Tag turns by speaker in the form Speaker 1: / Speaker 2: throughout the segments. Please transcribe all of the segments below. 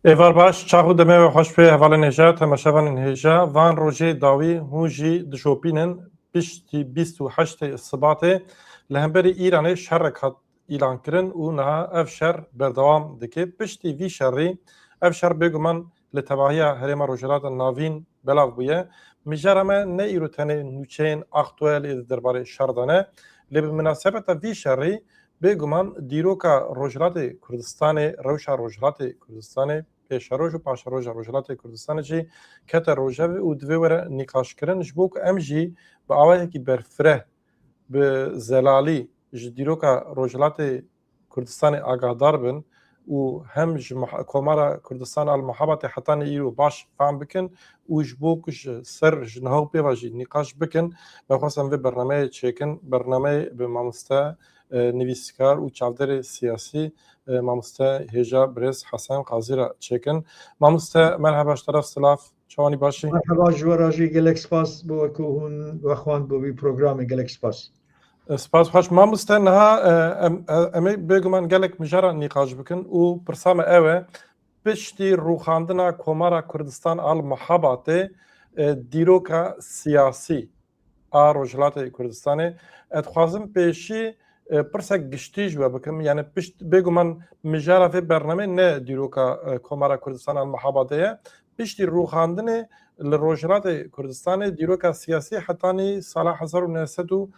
Speaker 1: Êvar baş, çaxu demê ve xweş pê hevalên hêja, temaşevanên hêja van rojê dawî hûn jî dişopînin piştî 28 Sibatê li hemberî Îranê şerrek hat îlan kirin û niha ev şer berdewam dike. Piştî vî şerrî, ev şer bêguman li tevahiya Herêma Rojhilata Navîn belav bûye. Mijara me ne îro tenê nûçeyên aktuelê di derbarê şer de ne, lê bi münasebeta vî şerrî bêguman dîroka Rojhilatê Kurdistanê, rewşa Rojhilatê Kurdistanê pêşeroj û paşeroja Rojhilatê Kurdistanê jî kete rojevê û divê were nîqaşkirin ji bo ku em jî bi awayekî berfireh bi zelalî ji dîroka Rojhilatê Kurdistanê agahdar bin û hem ji komara Kurdistan al Mehabatê hetanê îro baş fehm bikin û ji bo ku ji ser ji niha pêva jî nîqaş bikin, me xwestem vê bernameyê çêkin. Bernameyê bi mamoste nivîskar û çavderê siyasî mamoste hêja Birêz Hesen Qazî re çêkin. Mamoste merheba ji teref silav, çawanî başî?
Speaker 2: Merhaba ji we re jî gelek spas bo ku hûn wexwand bo vî programê gelek spas.
Speaker 1: Spas xweş. Mamoste niha em ê bêguman gelek mijara nîqaş bikin û pirsa me ew e piştî rûxandina komara Kurdistan al Mehabatê dîroka siyasî a Rojhilatê Kurdistanê ez dixwazim pêşî pirsek giştî ji we bikim, yani pişt bêguman mijara vê bernamê ne dîroka komara Kurdistan al Mehabatê ye, piştî rûxandinê li Rojhilatê Kurdistanê dîroka siyasî hetanî sala 1970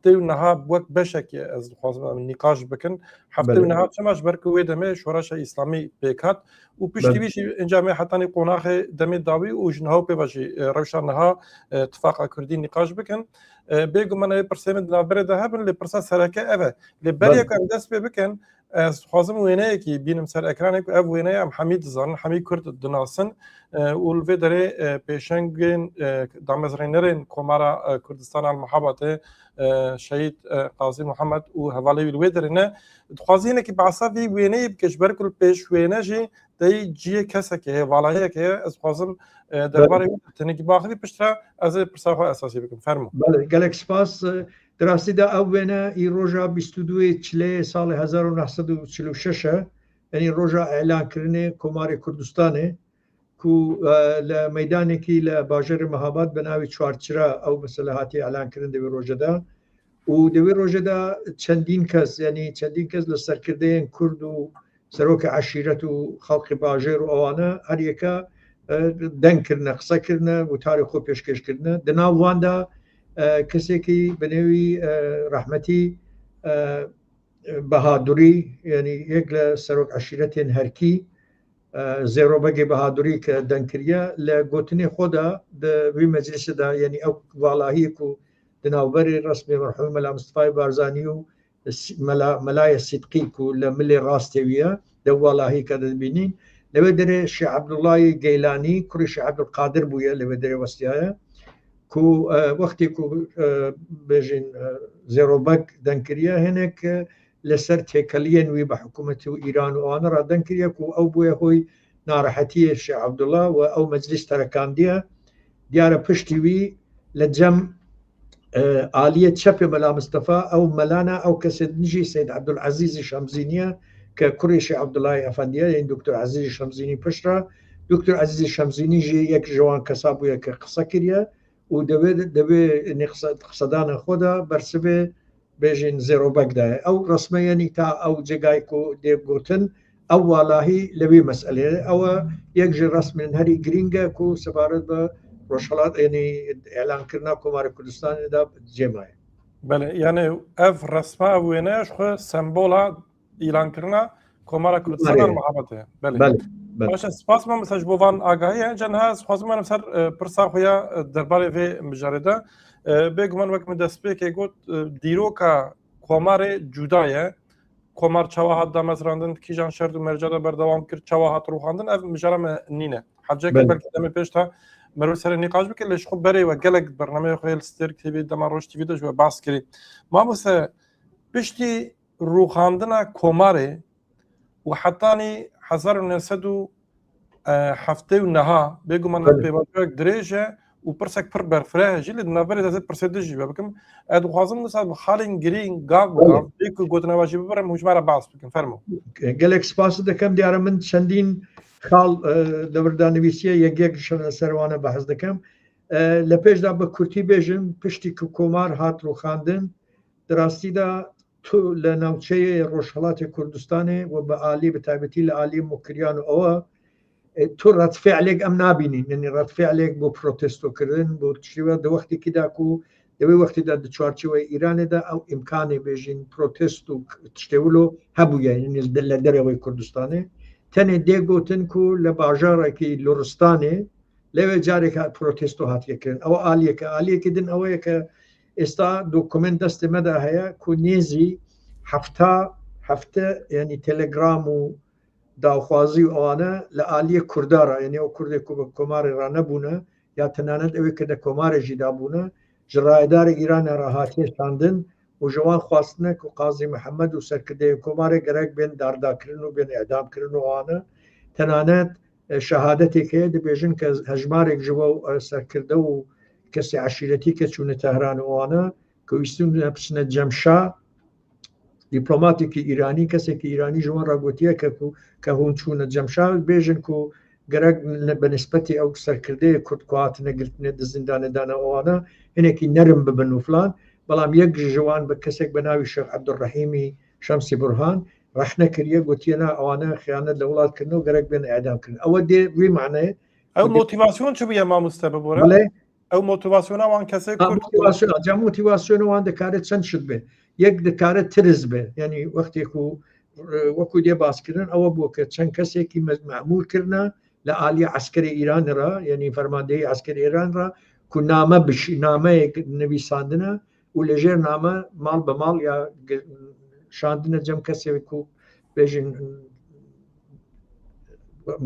Speaker 1: û niha wek beşekê ez dixwazim em nîqaş bikin. Heftê û niha çima ji ber ku wê demê şoreşa İslamî pêk hat û piştî vî jî encamê hetanî qonaxê demê dawî û ji niha pêva jî rewşa niha Tifaka Kurdî nîqaş bikin. Bêguman ev pirsê min di navberê de hebin, lê pirsa sereke ev e. Lê berê ku em dest pê bikin, ez dixwazim wêneyekî bînim ser ekranê ku ev wêneya em hemî dizanin, hemî Kurd dinasin û li vê derê pêşengên damezrênerên komara Kurdistan al Mehabatê Şehîd Qazî Muhemed û hevalê wî li wê derê ne, dixwazî hinekî behsa vî wêneyê bike ji ber ku li pêş wêne jî deyî ciyê kesekê heye, valayiyekê heye. Ez dixwazim derbarê wî tenekî baxivî piştre ez ê pirsa xwe esasî bikim. Fermo.
Speaker 2: Bele gelek spas. Di rastî de ew wêne î roja 22 Çileyê salê 1946 e, yanî roja elankirinê Komarê Kurdistanê ku li meydanekî li bajarê Mehabat bi navê Çarçira ew mesela hatiye elankirin di vê roja de û di vê roja de çendîn kes, yanî çendîn kes li serkirdeyên Kurd û serokê eşîret û xelkê bajar û ewane her yeke deng kirine, qise kirine û tarî xwe pêşkêş kirine. Di nav wan de kesekî bi nêwî rehmetî Behadurî, yanî yek li serok eşîretên Herkî Zêrobegê Behadurî ke deng kiriye, li gotinê xwe de di vî meclisê de yanî ew valahiyê ku di navberê resmê merhûm Mela Mustafayê Barzanî û Melaya Sidqî ku li milê rastê wî ye di walahiyê ke de dibînîn. Li vê derê Şêh Ebdullahî Geylanî kurê Şêh Ebdulqadir bûye li vê derê westiyaye ku wextê ku bêjin Zêrobeg deng kiriye, hinek li ser têkeliyên wî bi hikûmetê Îran û wan re deng kiriye ku ew bûye hoy narahetiyê Şêh Ebdullah û ew meclis terekandiye. Diyare piştî wî li cem aliyê çepê Mela Mustafa ew melana ew kesê din jî Seyyid Ebdulezîzî Şemzînî ke kurê Şêh Ebdullahî Efendiye, yani Doktor Ezîzî Şemzînî piştre. Doktor Ezîzî Şemzînî jî yek ji wan kesa bûye ke qise kiriye û divê qesedana xwe de bersivê bêjin Zêrobeg de ye. Ew resme yanî ta ew cegayê ku dê gotin ew walahî li vî meselê ew yek ji resmên herî girîng e ku sebaret bi Rojhilat yanî elankirina Komarê Kurdistanê de cêmaye.
Speaker 1: Bele, yani ev resma ev wêneya ji xwe sembola îlankirina Komara Kurdistan al Mehabatê.
Speaker 2: Bele.
Speaker 1: Başa spas me mesela ji bo van agahiye can niha ez dixwazim em ser pirsa xwe ya derbarê vê mijarê de bêguman wek min destpêkê got dîroka Komarê cuda ye. Komar çawa hat damezrandin, kîjan şerd û merca de berdewam kir, çawa hat rûxandin, ev mijara me nîne. Hecekê belkî demê pêş ta merve serê nîqaş bike, lê ji xwe berê we gelek bernameyê xwe li Stêrk TV dema Roj TV de ji we bas kirî. Mamose piştî rûxandina Komarê û hetanî 1970 û niha bêguman pêvaziyek dirêj e û pirsek pir berfireh jî li navberê de pirsê dijî we bikim. Ez dixwazim wisa bi xalên girîng gav bi gav bê ku gotineva jî bibirim û ji me re bas bikim. Fermo.
Speaker 2: Gelek spasî dikim diyare min çendîn خاڵ دەوردانویسیە یەکێک شەنە سەروانە بەحەز دەکەم لە پێشدا بە کورتی بێژم پشتی کۆمار هات ڕووخاندن دراستیدا تو لە ناوچەیە ڕۆژهەڵاتی کوردستانێ و بە عالی بە تایبەتی لە عالی مکریان و ئەوە تو ڕەتفعلێک ئەم نبینین یعنی ڕەتفعلێک بۆ پرۆتستۆکردن بۆ شێوە دەوەختێکیدا و دەوەی وەختیدا چوارچەوەی ئیرانێدا ئەو ئیمکانی بێژین پرۆتست و شتێولۆ هەبووە لە دەرەوەی کوردستانێ تەنێ دێگوتن و لە باژارێکی لۆرستانێ لەوێ جارێک پرۆتستۆ هاتیەکردن ئەوە عالیەکە عالیەکی دن ئەوەیە کە ئێستا دۆکمنت دەستی مەدا هەیە کو نێزی هەفتە ینی تەلەگرام و داوخوازی و ئەوانە لە عالیە کوردارە یعنی ئەو کوردێک و بە کۆماری ڕانەبوونە یا تەنانەت ئەوێ کە لە کۆمارێژی دابوونە ژڕایداری ئیرانە ڕاهاتیە شاندن و ژەوان خواستنێک و قازی محەممەد و سەرکردەیە کۆمارێک گەرەک بێن دارداکردن و بێن ئەدامکردن و ئەوانە تەنانەت شەهادەتێک هەیە دەبێژن کە هەژمارێک ژوە و سەرکردە و کەسی عشیرەتی کە چوونە تەهران وانە کە ویستون بچنە جەمشا دیپلۆماتێکی ئیرانی کەسێکی ئیرانی ژوان ڕاگوتیە کە هون چوونە جەمشا بێژن و گەرەک بەنسبەتی ئەو سەرکردەیە کورتکوات نەگرتنێت دەزیندانەدانە ئەوانە هەنێکی نەرم ببن و فلان بەڵام یەک ژوان بە کەسێک بە ناوی شێخ عەبدوڕەحیمی شەمسی بورهان ڕەحنە کردیە گوتیەنا ئەوانە خیانەت لە وڵاتکردن و گەرەک بێن ئەعدامکردن ئەوە دێ وی معنەیە
Speaker 1: ئەو مۆتیڤاسیۆن چ بووە مامۆستا ببوورە ئەو مۆتیڤاسیۆنەوان کەسێک
Speaker 2: مۆتیڤاسیۆنەوان دەکارێت چەند شت بێ یەک دەکارێت ترس بێ ینی وەختێک و وەکو دێ باسکردن ئەوە بووە کە چەند کەسێکی مەمورکردە لە عالی عسکری ئیرانڕ ینی فەرماندەی عسکری ئێرانڕ کو نامە نامەیەک نویساندنە و لەژێر نامە ماڵ بە ماڵ یا شاندنە جەم کەسێک و بێژین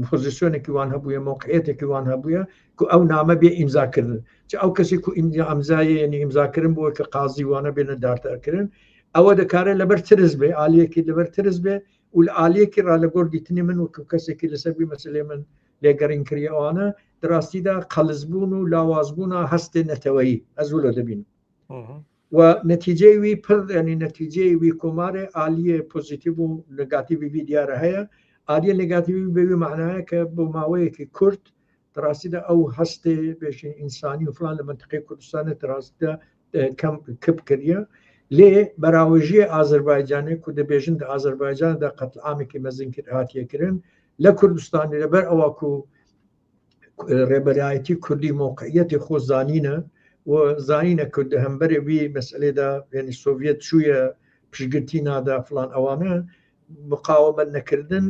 Speaker 2: پۆزیسیۆنێکی وان هەبووە موقعێتێکی وان هەبووە کو ئەو نامە بێ ئیمزاکردن چ ئەو کەسی کو ئەمزایە ینی ئیمزاکردن بۆە کە قازی وانە بێنە دارتەکردن ئەوە دەکارێت لەبەر ترس بێ عالیەکی لەبەر ترس بێ و لە عالیەکی ڕا لە گۆردیتنی من و کەسێکی لەسەر مەسلێ من لێگەڕین کردەوەوانە دراستیدا قەلزبوون و لاوازبوونە هەستێ نەتەوەیی ئەزوو لە دەبین و نەتیجەی وی پر ینی نەتیجەی وی کۆمارێ عالیە پۆزیتیڤ و نگاتیڤی دیارە هەیە عالیە نگاتیڤی بەوی معنایە کە بۆ ماوەیەکی کورت دراستیدا ئەو هەستێ بێژین ئینسانی و فلان لە منطقەی کوردستانە دراستیدا کەم کپ کردە لێ بەراوژیە ئازەربایجانێک و دەبێژن لە ئازەربایجاندا قەتڵعامێکی مەزن کرد هاتیەکردن لە کوردستانی لەبەر ئەوەکو ڕێبەرایەتی کوردی موقعیەتی خۆ زانینە و زانینە کورد هەمبەرێ وی مەسئلێدا ینی سۆڤێت چوویە پشگرتی نادا فلان ئەوانە مقاومە نەکردن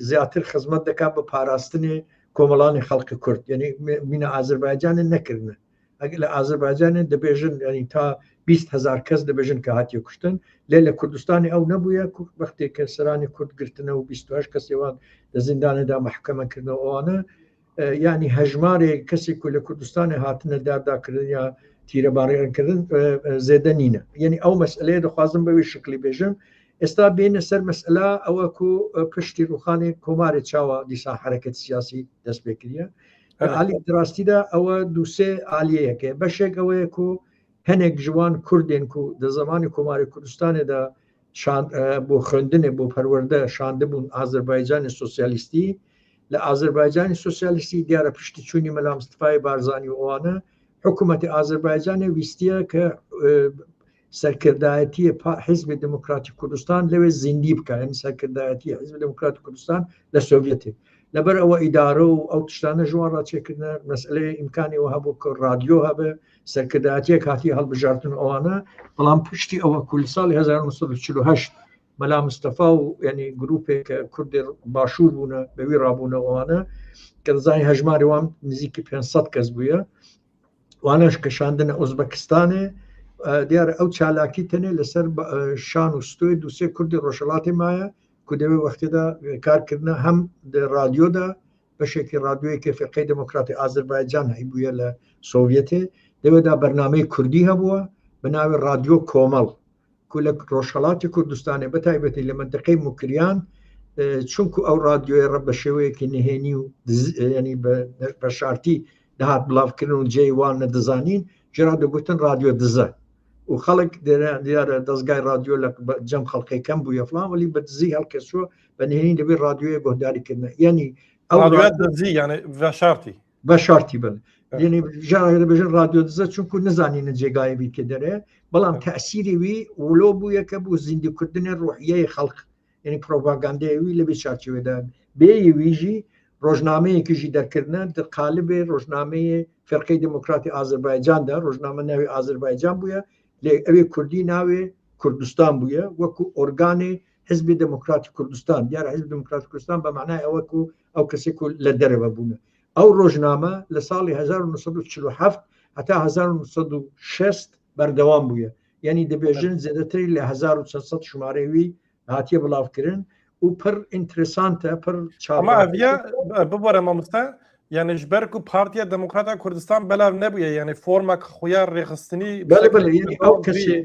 Speaker 2: زیاتر خزمەت دەکات بە پاراستنی کۆمەڵانی خەڵکی کورد یعنی مینە ئازەربایجانە نەکردنە ئەگە لە ئازەربایجانە دەبێژن ینی تا 20,000 کەس دەبێژن کە هاتیە کوشتن لە کوردستانی ئەو نەبووە وەختێک کە سەرانی کورد گرتنە و 28 کەسێوان لە زیندانەدا محکەمەکردنەوە ئەوانە ینی هەژمارێک کەسێک لە کوردستانی هاتنە داداکردن یا تیرەبارڕێنکردن زێدە نینە یعنی ئەو مەسئلەیە دەخوازم بەوی شکلی بێژم ئێستا بینە سەر مەسئلە ئەوەکو پشتی ڕوخانی کۆماری چاوە دیسا حرەکەت سیاسی دەست پێکردە عالی دراستیدا ئەوە دووسێ عالیەکە بەشێک ئەوەیە و هەنێک جوان کوردێن و لە زمانی کۆماری کوردستانێدا بۆ خوێندنێ بۆ پەروەردە شاندەبوون ئازەربایجانی سۆسیالیستی لە ئازەربایجانی سۆسیالیستی دیارە پشتی چوونی مەلا مستفای بارزانی و ئەوانە حکوومەتی ئازەربایجانی ویستیە کە سەرکردایەتی حیزبی دموکراتی کوردستان لەوێ زیندی بکەن سەرکردایەتی حیزبی دموکراتی کوردستان لە سۆڤێتی لەبەر ئەوە ئیدارە و ئەو تشتانە ژوان ڕاچێکردن مەسئلەی ئیمکانی ئەوە هەبوو کە رادیۆ هەبێ سەرکردایەتیەک هاتی هەڵبژاردن ئەوانە بەڵام پشتی ئەوە کولی ساڵی 1948 مەلا مستەفا و ینی گروپێک کوردی باشوور بوونە بەوی ڕابوونە ئەوانە کە دەزانی هەژماری وان نزیکی 500 کەس بووە وانەش کە شاندنە ئۆزبەکستانێ دیارە ئەو چالاکی تەنێ لەسەر شان و ستۆی دووسێ کوردی ڕۆژهەڵاتی مایە کو دەوێ وەختێدا کارکردنە هەم رادیۆدا بەشێکی رادیۆیەکی فێقەی دموکراتی ئازەربایجان هەیبووە لە سۆڤێتێ دەوێدا بەرنامەی کوردی هەبووە بە ناوی رادیۆ کۆمەڵ کو لە ڕۆژهەڵاتی کوردستانی بەتایبەتی لە منطقەی موکریان چونکو ئەو رادیۆی ڕە بە شێوەیەکی نهێنی و ینی بە شارتی دەهات بڵاوکردن و جێوان نەدەزانین ژێرا دەگوتن رادیۆ دزە و خەڵک دیارە دەستگای رادیۆ لە جەم خەڵقی کەم بووە فلان وەلی بە دزی هەڵکەسوە بە نهێنی دەبێت رادیۆیە گۆداریکردن یعنی
Speaker 1: رادیۆ دزی یعنی ڤەشارتی
Speaker 2: بەشارتی بن یعنی ژارە بێژن رادیۆ دزە چونکو نزانینە جێگایەوی کە دەرێ بەڵام تەسیری وی وڵۆ بووە کە بوو زیندیکردنە ڕوحیەی خەڵق یعنی پرۆپاگاندەیەوی لە بێ چارچوێدا بێی ویژی ڕۆژنامەیەکیژی دەرکردنە قالبێ ڕۆژنامەیە فەرقەی دموکراتی ئازەربایجاندا ڕۆژنامە ناوی ئازەربایجان بووە لێ ئەوێ کوردی ناوێ کوردستان بووە وەکو ئۆرگانی حزبی دموکراتی کوردستان دیارە حزب دموکراتی کوردستان بە معنای ئەوەکو ئەو کەسێک لە دەرەوە بوونە ئەو ڕۆژنامە لە ساڵی 1947 هەتا 1960 بەردەوام بووە یعنی دەبێژن زیاتری لە 1600 ژمارەوی هاتیە بڵاوکردن و پڕ ئینترسانتە پڕ
Speaker 1: چاویە ببووە مامۆستا یعنی ji ber ku Partiya Demokrata Kurdistan belav nebûye yani formak xuya rêxistinî
Speaker 2: ئەو کەسێ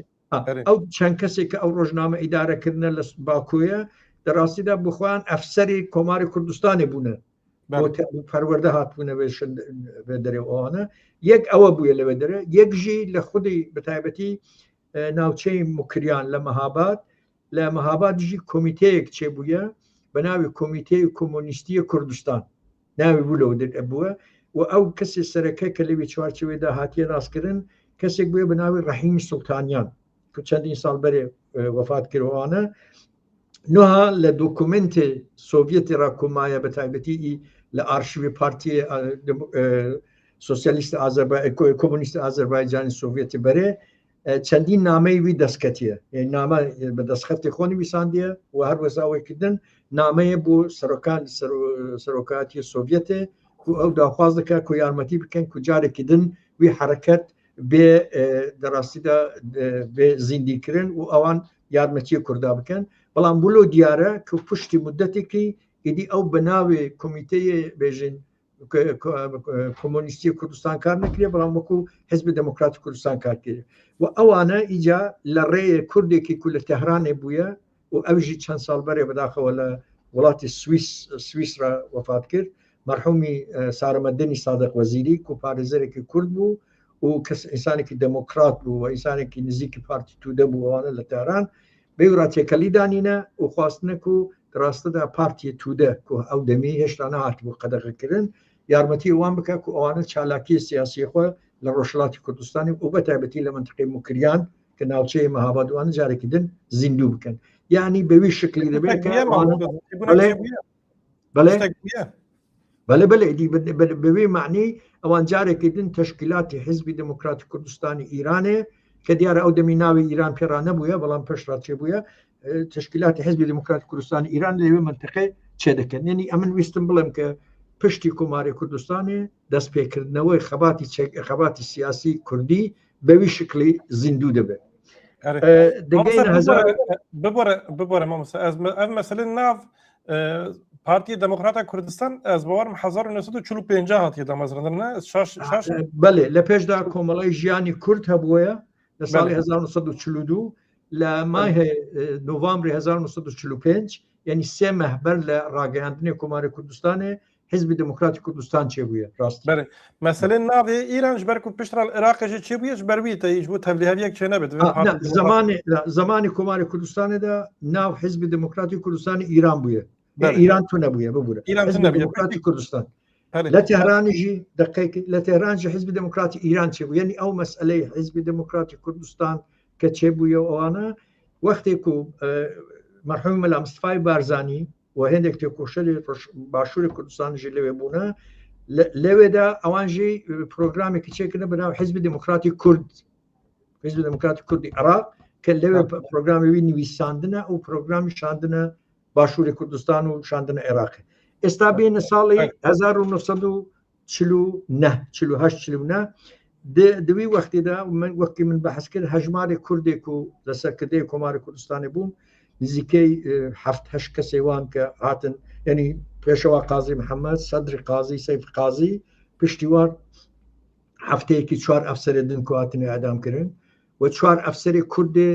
Speaker 2: ئەو چەند کەسێک کە ئەو ڕۆژنامە ئیدارەکردنە لە باکوویە دەڕاستیدا بخوایان ئەفسەری کۆماری کوردستانی بوونە پەروەردە هاتبوونە بێ دەرێوانە یەک ئەوە بووە لەوێ دەرە یەکژی لە خودی بەتایبەتی ناوچەی مکریان لە مەهاباد لە مەهابادژی کۆمیتەیەک چێ بووە بە ناوی کۆمیتەی کۆمۆنیستیە کوردستان ناوی بوو لەوە بووە و ئەو کەسی سەرەکە کە لەوی چوارچوێدا هاتیە ڕاستکردن کەسێک بووە بە ناوی ڕەحیمی سوڵتانیان کە چەندین ساڵ بەرێ وەفات کردوانە نوها لە دۆکومنتێ سۆڤێتی ڕاکۆمایە بە تایبەتی لە ئارشیوی پارتی سۆسیالیست کۆمونیست ئازەربایجانی سۆڤێتی بەرێ چەندین نامەی وی دەستکەتیە نامە بە دەستخەتی خۆنی ویساندیە و هەر وەزاوەیکردن نامەیە بۆ سەرۆکاتی سۆڤێتێ و ئەو داخواز دەکات کو یارمەتی بکەن کو جارێکی دن وی حرەکەت بێ دەڕاستیدا بێ زیندیکردن و ئەوان یارمەتی کوردا بکەن بەڵام بولۆ دیارە کە پشتی مدەتێکی ئیدی ئەو بەناوێ کۆمیتەیە بێژین کۆمۆنیستی کوردستان کار نەکرێ بەڵام وەکو حزب دموکراتی کوردستان کار کرد و ئەوانە ئیجا لە ڕێیە کوردێکی کو لە تەهرانێ بووە و ئەوژی چەند ساڵ بەرێ بەداخەوە لە وڵاتی سویسرا وەفات کرد مەرحومی سارەمەدەنی سادق وەزیری کو پارێزەرێکی کورد بوو و کەس ئینسانێکی دموکرات بوو و ئینسانێکی نزیکی پارتی توودە بوو ئەوانە لە تەهران بێورا تێکەلی دانینە و خواستنەک و ڕاستەدا پارتی توودە کو ئەو دەمی هێشتا نهات بوو قەدەغەکردن یارمەتی وان بکە و ئەوانە چالاکی سیاسی خۆ لە ڕۆژهەڵاتی کوردستانی و بەتایبەتی لە منطقەی مکریان کە ناوچەی مەهابادوانە جارێکی دن زیندوو بکەن یعنی بەوی شکلی دەبێت بەڵێ بەوێ معنی ئەوان جارێکی دن تەشکیلاتی حزبی دموکراتی کوردستانی ئیرانێ کە دیارە ئەو دەمی ناوی ئیران پێڕا نەبووە بەڵام پێشرا چێ بووە تشکیلاتی حزبی دموکراتی کوردستانی ئیران لەوێ منطقەی چێ دەکەن یعنی ئەمن ویستم بڵێم کە پشتی کۆماری کوردستانی دەستپێکردنەوەی خەباتی سیاسی کوردی بەوی شکلی زیندوو دەبێت
Speaker 1: ببووە مامۆستا ئەم مەسەلەی ناو پارتی دموکراتا کوردستان ez bawarim 1945 hatiye damezrandina
Speaker 2: بەێ لە پێشدا کۆمەڵی ژیانی کورد هەبووە لە ساڵی 1942 لە مای نۆڤامبری 1945 یعنی سێ مەهبەر لە ڕاگەیاندنی کۆماری کوردستانی حزبی دموکراتی کوردستان چێ بووە ڕاست
Speaker 1: مەسەلەی ناوێ ئیران ji ber ku piştra Iraqê çê bûye ji ber wî te ji bo tevlîheviyek çê nebit
Speaker 2: زمانی کۆماری کوردستانێدا ناو حزبی دموکراتی کوردستانی ئیران بووە ئیران تو نەبووە ببوورە دموکراتی کوردستان لە تهرانیژی دقیق لە تهرانجی حزبی دموکراتی ئیران چێ بوو یعنی ئەو مەسئلەی حزبی دموکراتی کوردستان کە چێ بووە ئەوانە وەختێک و مەرحوم مەلا مستفای بارزانی و هێندێک تێکۆشەری باشووری کوردستانژی لەوێ بوونە لەوێدا ئەوانژی پرۆگرامێکی چێکردە بەناو حزبی دموکراتی کورد حزبی دموکراتی کوردی عێراق کە لەوێ پرۆگرامی نویساندنە و پرۆگرامی شاندنە باشووری کوردستان و شاندنە عێراقی ئێستا بینە ساڵی 1940 دوی وەختیدا وەختی من بەحەس کرد هەژماری کوردێک و لەسەرکردەی کۆماری کوردستانی بووم نزیکەی 7-8 کەسێوان کە هاتن یعنی پێشەوە قازی محەممەد سەدری قازی سەیف قازی پشتیوان هەفتەیەکی 4 ئەفسەرێ دن کو هاتنی ئەدامکردن و 4 ئەفسەری کوردێ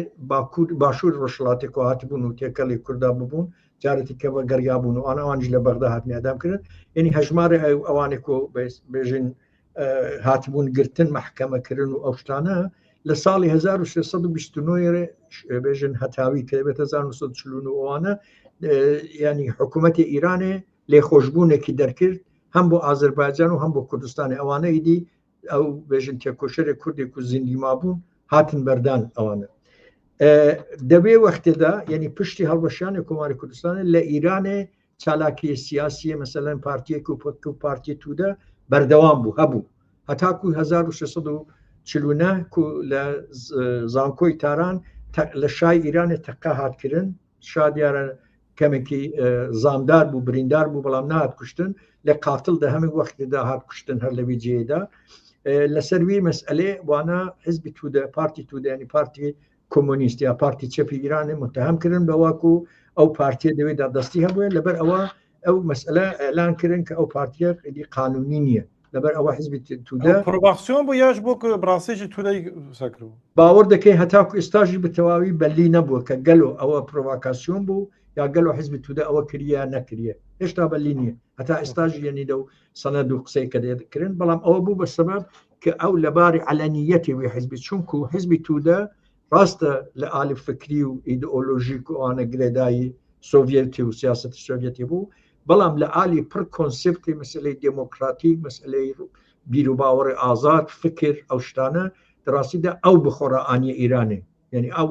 Speaker 2: باشوور ڕۆژهڵاتی کو هاتبوون و تێکەڵی کووردا ببوون جارێتی کەوە گەریابوون و ئەوانجی لە بەغدا هاتنی ئەدامکردن یعنی هەژمارە ئەوانێک و بێژین هاتبوون گرتن محکەمەکردن و ئەو شتانە لە ساڵی 1629 بێژن هەتاوی کە دەبێت 1940 ئەوانە ینی حکوومەتی ئیرانێ لێخۆشبوونێکی دەرکرد هەم بۆ ئازەربایجان و هەم بۆ کوردستانی ئەوانە ئیدی ئەو بێژن تێکۆشەرێک کوردێک و زیندی مابوون هاتن بەردان ئەوانە دەبێ وەختێدا یعنی پشتی هەڵبەشانی کۆماری کوردستانی لە ئیرانێ چالاکی سیاسیە مەسەلەن پارتیەک و پۆتک و پارتی توودە بەردەوام بوو هەبوو هەتاکو 1649 لە زانکۆی تاران لە شای ئیرانێ تەقا هاتکردن شا دیارە کەمێکی زامدار بوو بریندار بوو بەڵام نهات کوشتن لە قاتڵدا هەموو وەختێدا هات کوشتن هەر لەوی جێدا لەسەروی مەسئلێ وانە حزبی توودە پارتی توودە ینی پارتی کۆمۆنیست یا پارتی چەپی ئیرانێ متهمکردن بەواکو ئەو پارتیە دەوێت دەستی هەبووە لەبەر ئەوە ئەو مەسئلە ئەلانکردن کە ئەو پارتیە قانونی نییە لەبەر ئەوە حزبی توودە
Speaker 1: پرۆڤاکسیۆن بوو یاش بۆ براسێکی توودەی سەکرد
Speaker 2: باوەڕ دەکەی هەتاکو ئێستاژی بەتەواوی بەلی نەبووە کە گەلۆ ئەوە پرۆڤاکاسیۆن بوو یا گەلۆ حزبی توودە ئەوە کردیا نەکردە هێشتا بەلی نییە هەتا ئێستاژی یەنیدە و سەنەد و قسەی کە دەکردن بەڵام ئەوە بوو بە سەبەب کە ئەو لەباری عەلەنیەتی وێ حزبی چونکو حزبی توودە ڕاستە لە ئالی فکری و ئیدئۆلۆژیک و ئەوانە گرێدایی سۆڤیەتی و سیاسەتی سۆڤیەتی بوو بەڵام لە ئالی پڕ کۆنسپتی مەسئلەی دموکراتیک مەسئلەی بیر و باوەڕی ئازاد فکر ئەو شتانە دەڕاستیدا ئەو بخۆرە ئانیە ئیرانێ یعنی ئەو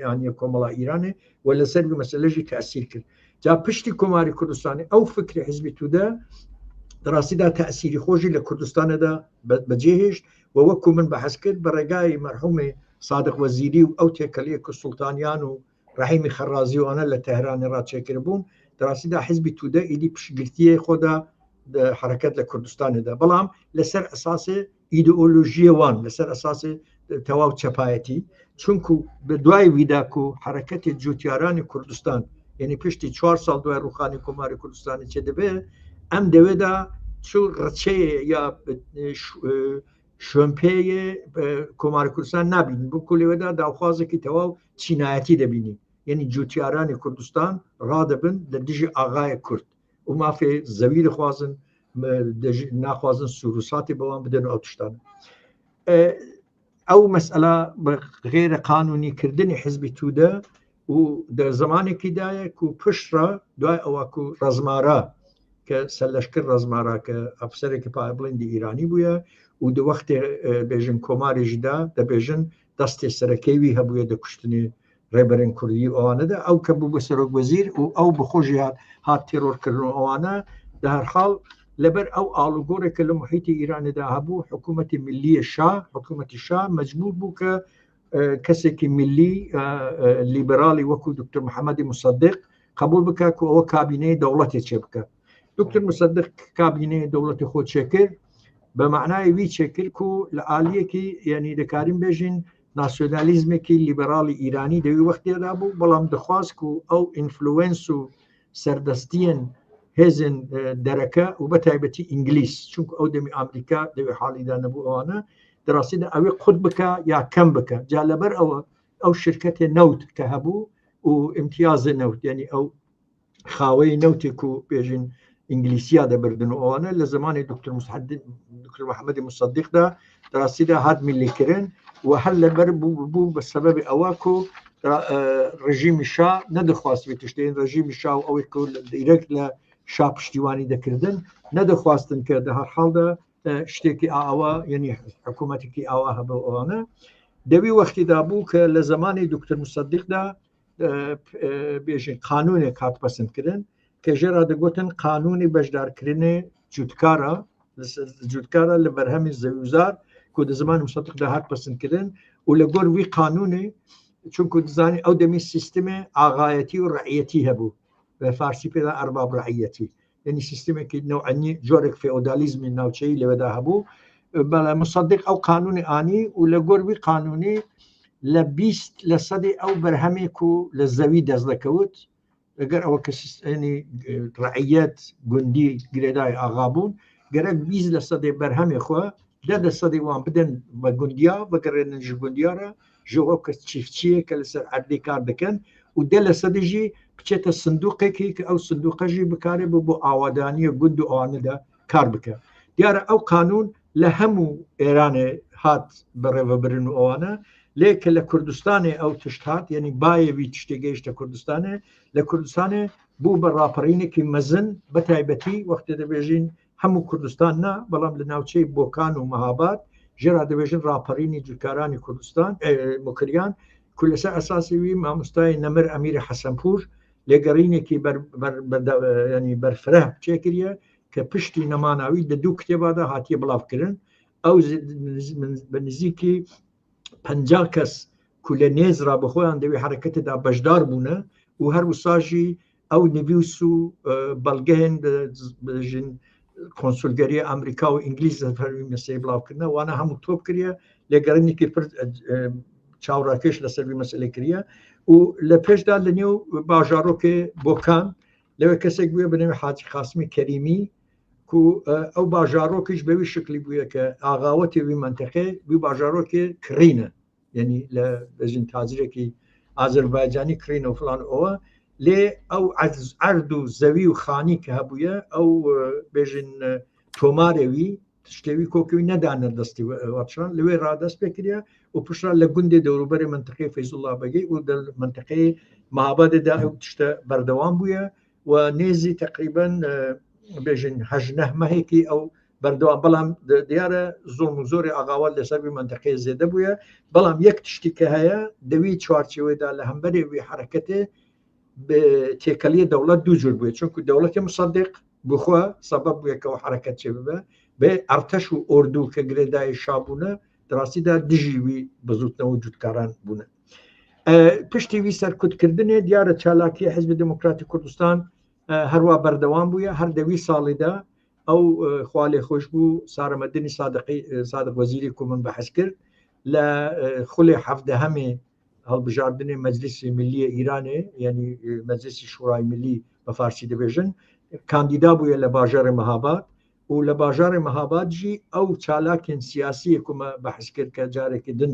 Speaker 2: ئانیە کۆمەڵا ئیرانێ و لەسەر مەسئلەژی تەئسیر کرد جا پشتی کۆماری کوردستانی ئەو فکری حزبی توودە دەڕاستیدا تەئسیری خۆشی لە کوردستانەدا بەجێهێشت و وەکو من بەحەس کرد بە ڕێگای مەرحومێ صادق وەزیری و ئەو تێکەلەیە کە سوڵتانیان و ڕەحیمی خەرازیوانە لە تەهرانی ڕاچێکرد بوون دەڕاستیدا حزبی توودە ئیدی پشتگirتیە خۆدا حرەکەت لە کوردستانێدا بەڵام لەسەر ئەساسێ ئیدئۆلۆژیە وان لەسەر ئەساسێ تەواو چەپایەتی چونکو بە دوای ویداک و حرەکەتی جوتیارانی کوردستان یعنی پشتی 4 ساڵ دوای ڕوخانی کۆماری کوردستانی چێ دەبێت ئەم دەوێدا چوو ڕچەیە یا شوێنپێیە کۆماری کوردستان نبینین بۆ کولێوەدا داوخوازێکی تەواو چینایەتی دەبینی یعنی جوتیارانی کوردستان ڕادەبن لە دژی ئاغایە کورد و مافێ زەوی دەخوازن ناخوازن سوروساتی بەوان بدەن و ئەو تشتانە ئەو مەسئلە بە غێرە قانونیکردنی حزبی توودە و دە زمانێکیدایە و پشتڕە دوای ئەوەکو ڕزمارە کە سەرلەشکر ڕزمارە کە ئەفسەرێکی پایبڵندی ئیرانی بووە و دو وەختێ بێژن کۆماریژدا دەبێژن دەستی سەرەکەوی هەبووە دەکوشتنی ڕێبەرن کوردی ئەوانەدا ئەو کە بوو بە سەرۆک وەزیر و ئەو بخۆژی هات تێرۆرکردن ئەوانە لە هەرحاڵ لەبەر ئەو ئاڵوگۆڕێکە لە محیتی ئیراندا هەبوو حکوومەتی ملیە حکوومەتی شا مەجبور بوو کە کەسێکی ملی لیبرالی وەکو دکتۆر محەممەدی مصدق قبول بکە و ئەوە کابینەی دەوڵەتی چێ بکە دکتۆر مصدق کابینەی دەوڵەتی خۆ چێکرد بە معنای وی چێکرد و لە عالیەکی یعنی دەکارین بێژین ناسیۆنالیزمێکی لیبرالی ئیرانی دەوی وەختێدا بوو بەڵام دەخواست و ئەو ئینفلوئنس و سەردەستیان هێزن دەرەکە و بە تایبەتی ئینگلیس چونکە ئەو دەمی ئامریکا دەوێ حاڵیدا نەبوو ئەوانە دەڕاستیدا ئەوێ قوت بکە یا کەم بکە جا لەبەر ئەو شرکەتێ نەوت کە هەبوو و امتیازە نەوت یعنی ئەو خاوەی نەوتێک و بێژین ئینگلیسیا دەبردن و ئەوانە لە زمانی دکتۆر محەممەدی مصدقدا دەڕاستیدا هات میلیکردن و هەر لەبەر بوو بە سەبەبی ئەوە و ڕژیمی شا نەدەخواست تشتێن ڕژیمی شا و ئەوەی دیرەکت لە شا پشتیوانی دەکردن نەدەخواستن کە لە هەر حاڵدا شتێکی ئاوا یعنی حکوومەتێکی ئاوا هەبە ئەوانە دەوی وەختیدا بوو کە لە زمانی دکتۆر مصدقدا بێژین قانونێک هات پەسەندکردن کە ژێرا دەگوتن قانونی بەشدارکردنی جوتکارە لە بەرهەمی زەویزار کە لە زمانی مصدقدا هات پەسەندکردن و لە گۆر وی قانونی چونکو دزانی ئەو دەمی سیستمی ئاغایەتی و ڕعیەتی هەبوو بە فارسی پێدا ئەرباب ڕعیەتی یعنی سیستمێکی نەوعەنی جۆرێک فێئۆدالیزمی ناوچەی لەوەدا هەبوو بەڵێ مصدق ئەو قانونی ئانی و لە گۆر وی قانونی لە 20% ئەو بەرهەمێک و لە زەوی دەست دەکەوت ئەگەر ئەوە کە سیستمی ڕعیەت گوندی گرێدای ئاغا بوون گەرەک 20% بەرهەمێ خۆ 10% وان بدەن بە گوندیا بەگەڕێنن ژ گوندیارە ژەوە کە چیفچیە کە لەسەر عەردی کار دەکەن و 10%ژی بچێتە سندوقێکی کە ئەو سندوقەژی بکارێ بۆ ئاوادانیە گوند و ئەوانەدا کار بکە دیارە ئەو قانون لە هەموو ئێرانێ هات بەڕێوەبرن و ئەوانە لێکە لە کوردستانی ئەو تشت هات یعنی بایەوی تشتێگەیشتە کوردستانێ لە کوردستانێ بوو بە ڕاپەڕینێکی مەزن بە تایبەتی وەختێ دەبێژین هەموو کوردستان نا بەڵام لە ناوچەی بۆکان و مەهاباد ژێرا دەبێژن ڕاپەڕینی جوکارانی کوردستان مکریان کو لەسەر ئەساسیوی مامۆستای نەمر ئەمیری حەسەنپور لێگەڕینێکی ینی بەرفرە چێکریە کە پشتی نەماناوی لە دوو کتێبادا هاتیە بڵاوکردن ئەو بە نزیکی 50 کەس کو لە نێزرا بە خۆیان دەوی حرەکەتدا بەشدار بوونە و هەر وساژی ئەو نویس و بەڵگەهێن بژین کۆنسولگەریە ئەمریکا و ئینگلیز فەرمی مەسەی بڵاوکردنە وانە هەموو تۆپ کردە لێگەڕینێکی پر چاوڕاکێش لەسەروی مەسلەی کردە و لە پێشدا لە نێو باژارۆکێ بۆکان لەوێ کەسێک بووە بنەوێ حاجی قاسمی کەریمی کو ئەو باژارۆکیش بەوی شکلی بووە کە ئاغاوەتێوی منتەقێ بوو باژارۆکێ کڕینە یعنی لە بەژین تاجرێکی ئازەربایجانی کڕینە و فلان ئەوە لێ ئەو عرد و زەوی و خانی کە هەبووە ئەو بێژین تۆمارێوی شتێوی کۆکەوی نەدانە دەستی وەچان لەوێ ڕادەست پێکریا و پشرا لە گوندێ دەوروبەری منتەقەی فەیزوڵڵا بەگەی و منتەقەی مەهابادێدا ئەو تشتە بەردەوام بووە و نێزی تقریبەن بێژین 18 مەهێکی ئەو بەردەوام بەڵام دیارە زۆم و زۆری ئاغاوات لەسەروی منتەقەی زێدە بووە بەڵام یەک تشتی کە هەیە دەوی چوارچێوەیدا لە هەمبەرێوی حرەکەتێ تێکەلیە دەوڵەت دوو جور بووە چونکو دەوڵەتی مصدق بخوا سەبەب بوویەکەەوە حرەکەت چێ ببە بێ ئەرتەش و ئۆردوو کە گرێدای شابوونە دراستیدا دژیوی بزوتنەوە جوتکاران بوونە پشتیوی سەرکوتکردنێ دیارە چالاکی حزبی دموکراتی کوردستان هەروە بەردەوام بووە هەر دەوی ساڵیدا ئەو خوالێ خۆش بوو سارەمەدنی سادق وەزیری کومن بەحەز کرد لە خولێ حەفدە هەمێ هەڵبژاردنێ مەجلیسی ملیە ئیرانێ یعنی مەجلیسی شورای ملی بە فارسی دەبێژن کاندیدا بووە لە باژارێ مەهاباد و لە باژارێ مەهابادژی ئەو چالاکێن سیاسی کومە بەحث کرد کە جارێکی دن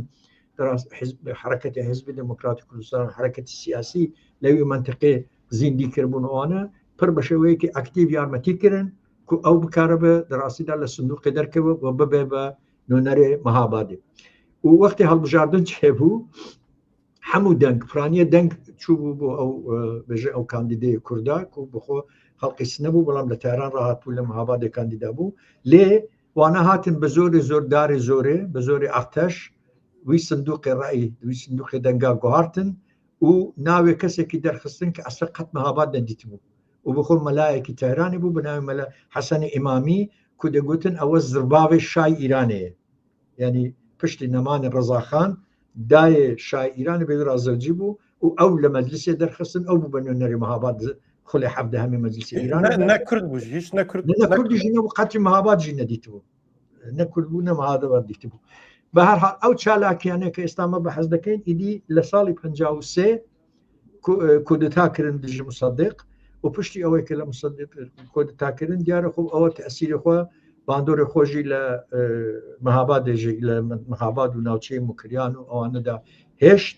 Speaker 2: حرەکەتی حزبی دموکراتی کوردستان حرەکەتی سیاسی لەوی منتەقێ زیندی کردبوونەوەنە پڕ بە شێوەیەکی ئەکتیڤ یارمەتی کردن کو ئەو بکارە بە دراستیدا لە سندوقی دەرکەوە و ببێ بە نۆنەرێ مەهابادێ و وەختی هەڵبژاردن چێبوو هەموو دەنگ فرانیە دەنگ چوو بوو بۆ ئەو بژێ ئەو کاندیدەیە کووردا و بخۆ خەڵقی نەبوو بەڵام لە تاران ڕاهاتبوو لە مەهابادێ کاندیدا بوو لێ وانە هاتن بە زۆری زۆرداری زۆرێ بە زۆری ئەختەش وی سندوقی ڕایی وی سندوقی دەنگا گوهارتن و ناوێ کەسێکی دەرخستن کە ئەسە قەت مەهاباد نەدیت بوو و بخۆ مەلایەکی تایرانی بوو بەناوی مەلا حەسەنی ئیمامی کو دەگوتن ئەوە زرباوی شای ئیرانەیە یعنی پشتی نەمانی ڕەزاخان دایێ شای ئیرانی بێ ڕازەوجی بوو و ئەو لە مەجلیسێ دەرخستن ئەو بوو بە نوێنەری مەهاباد خۆی حەفدە هەمێ مەجلیسی ئیران
Speaker 1: نەکرد بوو هیچ
Speaker 2: نەکردیژی نەبوو قەتی مەهابادژی نەدیتبوو نەکرد بوو نەمەهادەوە دیتی بوو بە هەر حاڵ ئەو چالاکیانەیە کە ئێستامە بەحەز دەکەین ئیدی لە ساڵی 53 کودتاکردن دژی مصدق و پشتی ئەوەی کە لە مصدق کودتاکردن دیارە خۆ ئەوە تەسیری خۆ باندۆری خۆشی لە مەهابادێژێک لە مەهاباد و ناوچەی مکریان و ئەوانەدا هێشت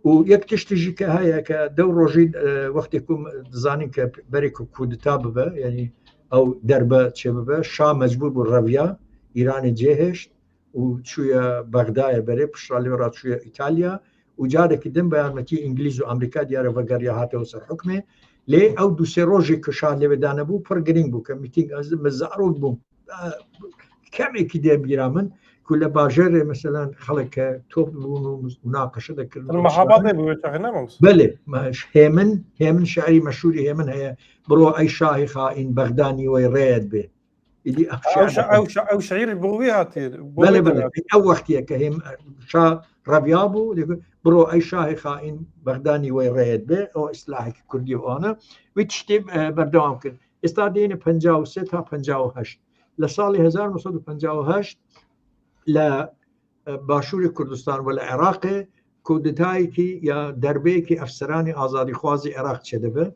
Speaker 2: و یەک تشتیژی کە هەیە کە دەو ڕۆژی وەختی دەزانین کە بەرێک کودتا ببە یعنی ئەو دەربە چێ ببە شا مەجبور بوو ڕەویا ئیرانی جێهێشت و چوویە بەغدایە بەرێ پشتا لێ ڕاچوویە ئیتالیا و جارێکی دم بە یارمەتی ئینگلیز و ئەمریکا دیارە بەگەڕیا هاتەوە سەر حکمێ لێ ئەو دووسێ ڕۆژی کە شا لێوێدانە بوو پڕ گرنگ بوو کە میتینگ مەزارۆت بوو کەمێکی دێبیرا من کو لە باژێرێ مەسەلەن خەڵکە تۆپ بوون و مناقەشە دەکردن بەێ هێمن شعری مەشهوری هێمن هەیە بڕۆ ئەی شاهی خائین بەغدانی وەی ڕێت بێ
Speaker 1: ئەو شعیر بۆوی هاتیر
Speaker 2: ئەو وەختیە کە شا ڕەبیا بوو بڕۆ ئەی شاهی خائین بەغدانی وەی ڕێت بێ ئەو ئیسلاحێکی کوردی ئەوانە وی شتێ بەردەوام کرد ئێستا دێنە 53 تا 58 لە ساڵی 1958 لە باشووری کوردستان و لە عێراقێ کودتایەکی یا دەربەیەکی ئەفسەرانی ئازادیخوازی عێراق چێ دەبێت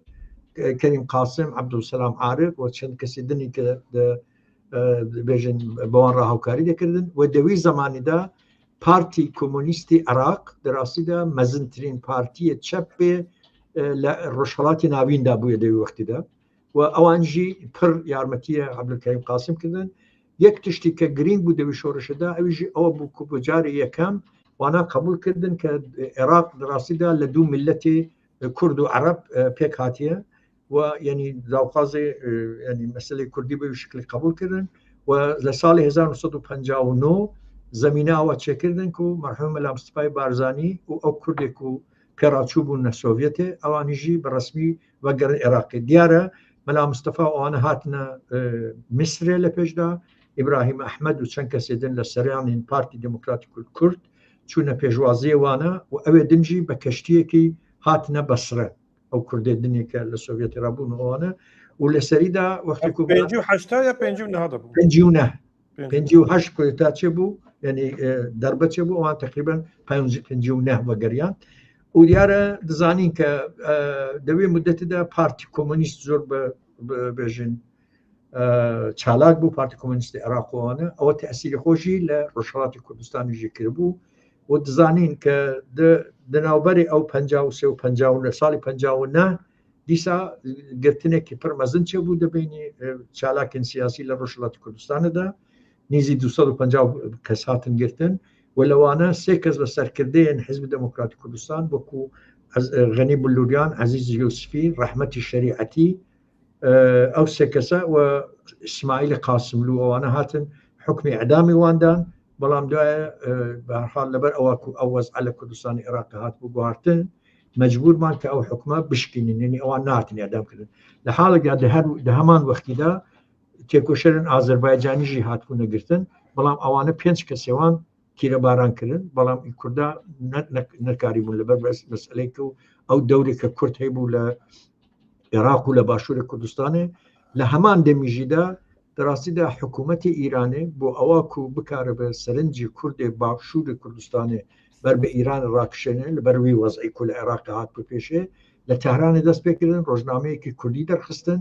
Speaker 2: کەریم قاسم عەبدولسەلام عارف و چەند کەسی دنی کە بێژن بەوان ڕاهاوکاری دەکردن و دەوی زمانیدا پارتی کۆمۆنیستی عێراق دەراستیدا مەزنترین پارتیە چەپێ لە ڕۆژهەڵاتی ناویندا بووە دەوی وەختیدا و ئەوانژی پڕ یارمەتیە عەبدولکەریم قاسم کردن یەک تشتی کە گرنگ بوو دەوی شۆڕشەدا ئەویژی ئەوە بوو کە بۆ جاری یەکەم وانا قبول کردن کە عێراق دەراستیدا لە دوو ملەتی کورد و عەرەب پێک هاتیە ويعني داوخازي يعني مسألة كردي بشكل قبول كردن ولسال 1959 زمینه ئەوە چێکردن و مەرحوم مەلا مستەفای بارزانی و ئەو کوردێک و کەڕاچوو بوون نە سۆڤێتێ ئەوانیژی بەڕسمی وەگەڕن عێراقی دیارە مەلا مستەفا ئەوانە هاتنە میسرێ لە پێشدا ئیبراهیم ئەحمەد و چەند کەسێدن لە سەریانین پارتی دموکراتی کورد چوونە پێشوازیە وانە و ئەوێ دنجی بە کەشتیەکی هاتنە بەسرە ئەو کوردێ دنێکە لە سۆڤێتی ڕابوون ئەوانە و لە سەریدا وەختی
Speaker 1: 58 یا 59 بوو
Speaker 2: 58 کۆتا چێ بوو یعنی دەربەچێ بوو ئەوان تقریبان 59 وەگەریان و دیارە دەزانین کە دەوێ مدەتدا پارتی کۆمۆنیست زۆر بێژن چالاک بوو پارتی کۆمۆنیستی عێراقوانە ئەوە تەسیری خۆشی لە ڕۆژهەڵاتی کوردستانیژی کرد بوو و دەزانین کە دەناوبەری ئەو 53 و 50 لە ساڵی 59 دیسا گرتنێکی پڕ مەزن چێ بوو دەبینی چالاکن سیاسی لە ڕۆژهەڵاتی کوردستانەدا نزی 250 کەس هاتن گرتن و لەوانە سێ کەس بە سەرکردەیەن حیزب دموکراتی کوردستان وەکو غەنی بلوریان عەزیز یوسفی ڕەحمەتی شەریعەتی ئەو سێ کەسە و ئیسماعیل قاسملو ئەوانە هاتن حکمی ئەعدامی واندان بەڵام دوایە بەهەرحاڵ لەبەر ئەو وەزعە لە کوردستانی عێراق هات بوو گواردن مەجبورمان کە ئەو حکومە بشکێنن یعنی ئەوان نهاتن ئەعدامکردن لە حاڵێکدا لە هەمان وەختیدا تێکۆشەرن ئازەربایجانیژی هاتبوو نەگرتن بەڵام ئەوانە 5 کەسێوان تیرەباران کردن بەڵام ئی کووردا نەکاری بوون لەبەر مەسئلەیەکە و ئەو دەورێکە کورد هەیبوو لە عێراق و لە باشووری کوردستانێ لە هەمان دەمیژیدا دەڕاستیدا حکوومەتی ئیرانێ بۆ ئەوە و بکارە بە سەرنجی کوردێ باشووری کوردستانێ بەر بە ئیران ڕاکشێنێ لەبەروی وەزعی کو لە عێراق هات بۆ پێشێ لە تەهرانێ دەست پێکردن ڕۆژنامەیەکی کوردی دەرخستن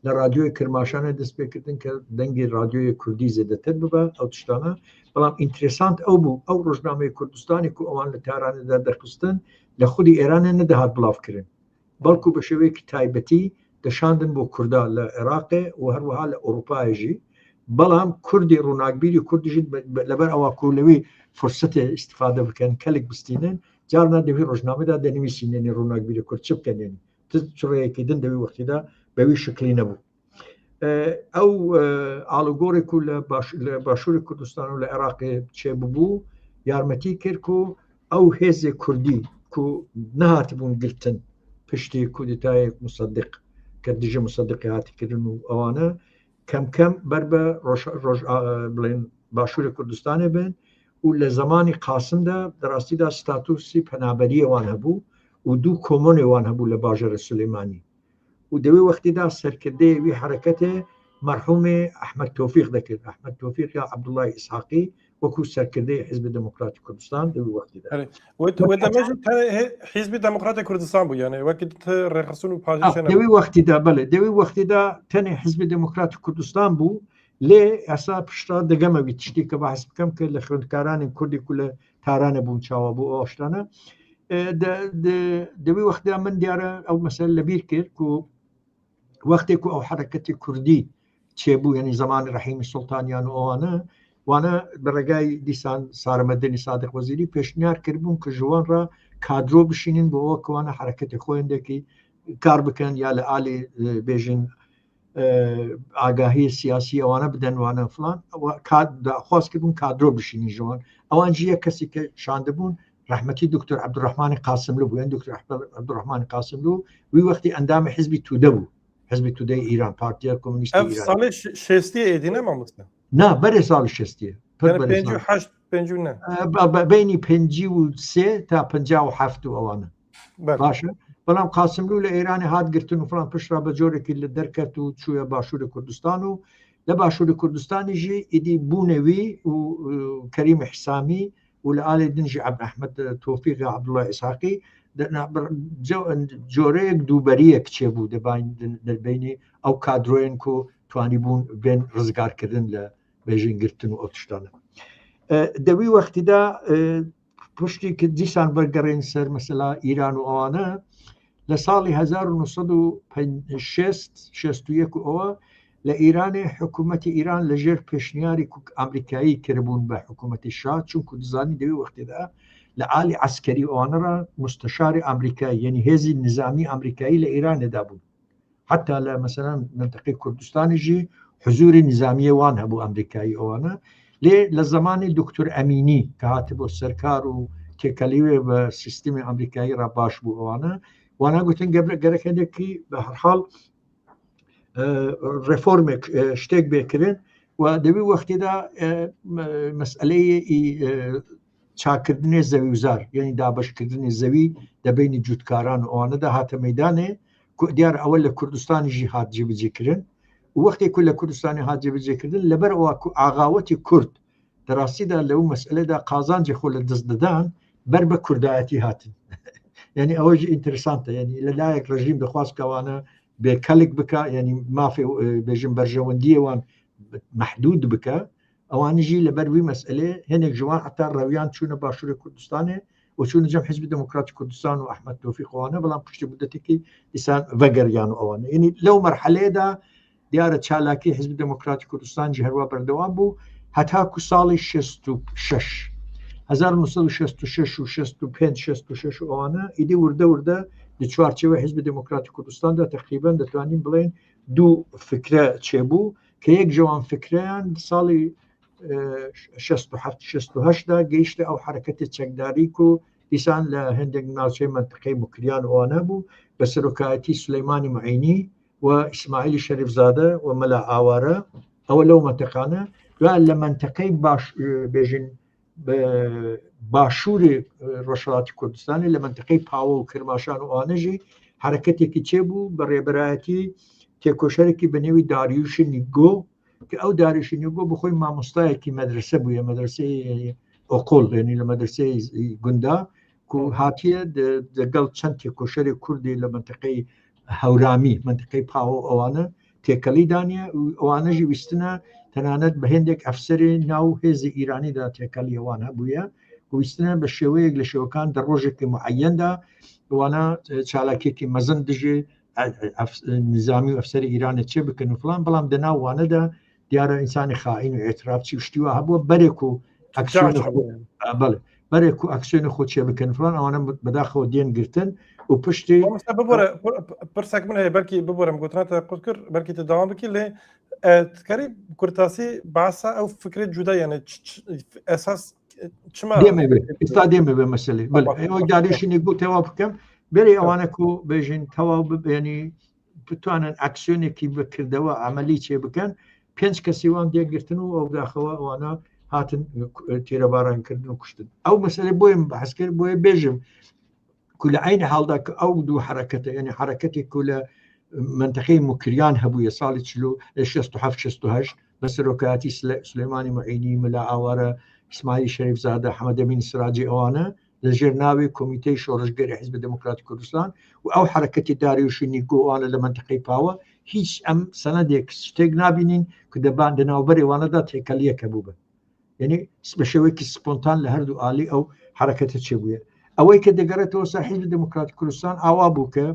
Speaker 2: لە رادیۆی کرماشانە دەست پێکردن کە دەنگی رادیۆی کوردی زێدەتر ببە ئەو تشتانە بەڵام ئینترسانت ئەو بوو ئەو ڕۆژنامەی کوردستانی و ئەوان لە تارانەدا دەرخستن لە خودی ئێرانە نەدەهات بڵاوکردن بەڵکو بە شێوەیەکی تایبەتی دەشاندن بۆ کووردا لە عێراقێ و هەروەها لە ئەوروپایژی بەڵام کوردی ڕووناکبیری کوردیژی لەبەر ئەوە کولەوەی فرسەتێ ئیستیفادە بکەن کەلێک بستینن جارنا دەوی ڕۆژنامەدا دەنویسینێنی ڕووناکبیری کورد چ بکەنێنی چڕەیەکی دن دەوی وەختیدا بەوی شکلی نەبوو ئەو ئاڵوگۆڕێک و لە باشووری کوردستان و لە عێراقێ چێ ببوو یارمەتی کرد و ئەو هێزێ کوردی و نەهات بوون گرتن پشتی کودتایەک مصدق کە دژە مصدقی هاتیکردن و ئەوانە کەم کەم بەر بە بڵێن باشووری کوردستانێ بن و لە زمانی قاسمدا دەڕاستیدا ستاتوسی پەنابەریەوان هەبوو و دوو کۆمۆنێوان هەبوو لە باژەرە سولەیمانی و دەوێ وەختیدا سەرکردەیەوی حرەکەتێ مەرحومێ ئەحمەد تۆفیق دەکرد ئەحمەد تۆفیق یا عەبدوڵڵای ئیسحاقی وەکو سەرکردەی حیزب دموکراتی کوردستان دەوێ وەختیدا
Speaker 1: حیزب دموکراتی کوردستان بوو یانێ وەکی ڕێخستون و
Speaker 2: دەوێ وەختیدا بەڵێ دەوێ وەختیدا تەنێ حیزب دموکراتی کوردستان بوو لێ ئەسا پشتا دەگەمەوی تشتی کە بەحس بکەم کە لە خوێندکارانی کوردی و لە تارانە بوون چاوە بوو ئەو شتانە دەوێ وەختدا من دیارە ئەو مەسەلە لەبیر کرد و وەختێک و ئەو حرەکەتی کوردی چێبوو یعنی زمانی ڕەحیمی سوڵتانیان و ئەوانە وانە بەڕێگای دیسان سارەمەدەنی سادق وەزیری پێشنیار کردبوون کە ژوان ڕ کادرۆ بشینین بۆ ئەوە کەوانە حرەکەتی خۆیندێکی کار بکەن یا لە ئالی بێژن ئاگاهی سیاسی ئەوانە بدەنوانە فلان خواست کردبوون کادرۆ بشینی ژوان ئەوان ژیە کەسی کە شاندەبوون ڕەحمەتی دکتۆر عەبدوڕەحمانی قاسملو بوو یان دکتۆر عەبدوڕەحمانی قاسملو وی وەختی ئەندامی حیزبی توودە بوو حزبی تودەی ئیران پارتیە کۆمونیستی ئیران
Speaker 1: ساڵی 60 ئێدینە مامۆستا
Speaker 2: نا بەرێ ساڵی 60 بینی 53 تا 57 و ئەوانە باشە بەڵام قاسملو لە ئێرانی هاتگرتن و فلان پشرا بە جۆرێکی لە دەرکەت و چوویە باشووری کوردستان و لە باشووری کوردستانیژی ئیدی بوونەوی و کەریم حسامی و لە ئالی دنجی ئەحمەد تۆفیق یا عەبدوڵڵای ئیسحاقی جۆرەیەک دووبەریەک چێ بوو دەبینی ئەو کادرۆیان و توانی بوون بێن ڕزگارکردن لە بێژینگرتن و ئەو تشتانە دەوی وەختیدا پشتی کە دیسان بەرگەڕێن سەر مەسەلا ئیران و ئەوانە لە ساڵی 1961 و ئەوە لە ئیرانی حکوومەتی ئیران لەژێر پێشنیاری ئەمریکایی کردبوون بە حکوومەتی شاه چونکو دزانی دەوی وەختیدا لە ئالی عسکەری ئەوانەڕ مستەشاری ئەمریکایی یعنی هێزی نظامی ئەمریکایی لە ئیرانێدا بوون حتى مثلا منطقه كردستان يجي حضور نظامی وان هبو امریکایی اوانه لزمان دکتر امینی که هاتبو سرکار و تکلیوی به سیستم امریکایی را باش بو اوانه وانا گوتن گرک هندکی به هر حال رفورم شتێک بێکردن و دەبی وەختیدا مەسئلەی چاکردنی زەوی وزار یعنی دابشکردنی زەوی دەبینی جوتکاران ئەوانەدا هاتە مەیدانێ دیار ئەوە لە کوردستانیژی هات جێبەجێکردن و وەختێک لە کوردستانی هات جێبەجێکردن لەبەر ئەوە ئاغاوەتی کورد دەڕاستیدا لەو مەسئلەدا قازانجی خۆ لە دەست دەدان بەر بە کوردایەتی هاتن یعنی ئەوەژی ئینترسانتە یعنی لەلایەک ڕژیم دەخواست کەوانە بێکەلک بکە یعنی مافی بێژم بەرژەوەندیەوان محدود بکە ئەوانیژی لەبەروی مەسئلێ هێنێک جوان حتا ڕەویان چوونە باشووری کوردستانێ و چوونە جەم حیزبی دموکراتی کوردستان و ئەحمەد تۆفیقەوانە بەڵام پشتی مدەتێکی دیسان ڤەگەریان و ئەوانە یعنی لەو مەرحەلەیەدا دیارە چالاکی حیزبی دموکراتی کوردستانجی هەروە بەردەوام بوو هەتاکو ساڵی 66 1966 و 65 66 ئەوانە ئیدی وردە لە چوارچێوە حیزبی دموکراتی کوردستاندا تقریبا دەتوانین بڵێن دوو فکرە چێبوو کە یەک جوان فکریان ساڵی 67 دا گەیشتە ئەو حرەکەتی چەکداریک و دیسان لە هەندێک ناوچەی منطقەی موکریان ئەوانە بوو بە سەرۆکایەتی سولەیمانی معینی و ئیسماعیلی شەریفزادە و مەلا ئاوارە ئەوە لەو منطقانە دوای لە منطقەی بێژین باشووری ڕۆژهەڵاتی کوردستانی لە منطقەی پاوە و کرماشان و ئەوانەژی حرەکەتێکی چێبوو بە ڕێبەرایەتی تێکۆشەرێکی بەنێوی داریوشی نیگۆ کە ئەو داریوشی نیگۆ بخۆی مامۆستایەکی مەدرسە بووە مەدرسەی ئۆقۆڵ یعنی لە مەدرسەی گوندا و هاتیە لەگەڵ چەند تێکۆشەری کوردی لە منطقەی هەورامی منطقەی پاوە ئەوانە تێکەلی دانیە ئەوانەژی ویستنە تەنانەت بە هێندێک ئەفسەری ناو هێزی ئیرانیدا تێکەلی ئەوان هەبووە ویستنە بە شێوەیەک لە شێوەکان دە ڕۆژێکی معەندا ئەوانە چالاکێکی مەزن دژێ نظامی و ئەفسەری ئیرانە چێ بکەن و فلان بەڵام دەناوانەدا دیارە ئینسانی خائین و ئێترافچی شتیوە هەبووە بەرێک و بەرێک و ئەکسیۆنی خۆ چێ بکەن فلان ئەوانە بەداخەوە دێن گرتن و پشتی
Speaker 1: پرسێک من هەیە بەلکی ببوورم گوتناتە قوت کرد بەلکی تداوام بکی لێ تکاری کورتاسی باسا ئەو فکرێت جودا یعنی ئەساس
Speaker 2: ئستا دێمە بێ مەسلێ ئەوە داریشینی بوو تەواو بکەم بێری ئەوانە و بێژین تەواو ببێنی بتوانن ئەکسیۆنێکی بکردەوە ئەمەلی چێ بکەن 5 کەسیوان دێگرتن و ئەو داخەوە ئەوانە هاتن تێرەبارانکردن و کوشتن ئەو مەسلێ بۆیم بەحث کرد بۆیە بێژم کو لە عین حاڵدا کە ئەو دوو حرەکەتە یعنی حرەکەتی کو لە منطقەی موکریان هەبووە ساڵی 67 بە سەرۆکایەتی سولەیمانی معینی مەلا ئاوارە ئیسماعیلی شەریفزادە حەمەدەمین سراجی ئەوانە لەژێر ناوی کۆمیتەی شۆڕژگەری حیزبی دموکراتی کوردستان و ئەو حرەکەتی داریوشی نیگۆوانە لە منطقەی پاوە هیچ ئەم سەنەدێک شتێک نابینین کە دەبان دەناوبەرێوانەدا تێکەلیەکە بوو بن یعنی بە شێوەیەکی سپۆنتان لە هەردوو ئالی ئەو حرەکەتە چێ بووە ئەوەی کە دەگەڕێتەوە سا حیزبی دموکراتی کوردستان ئاوا بوو کە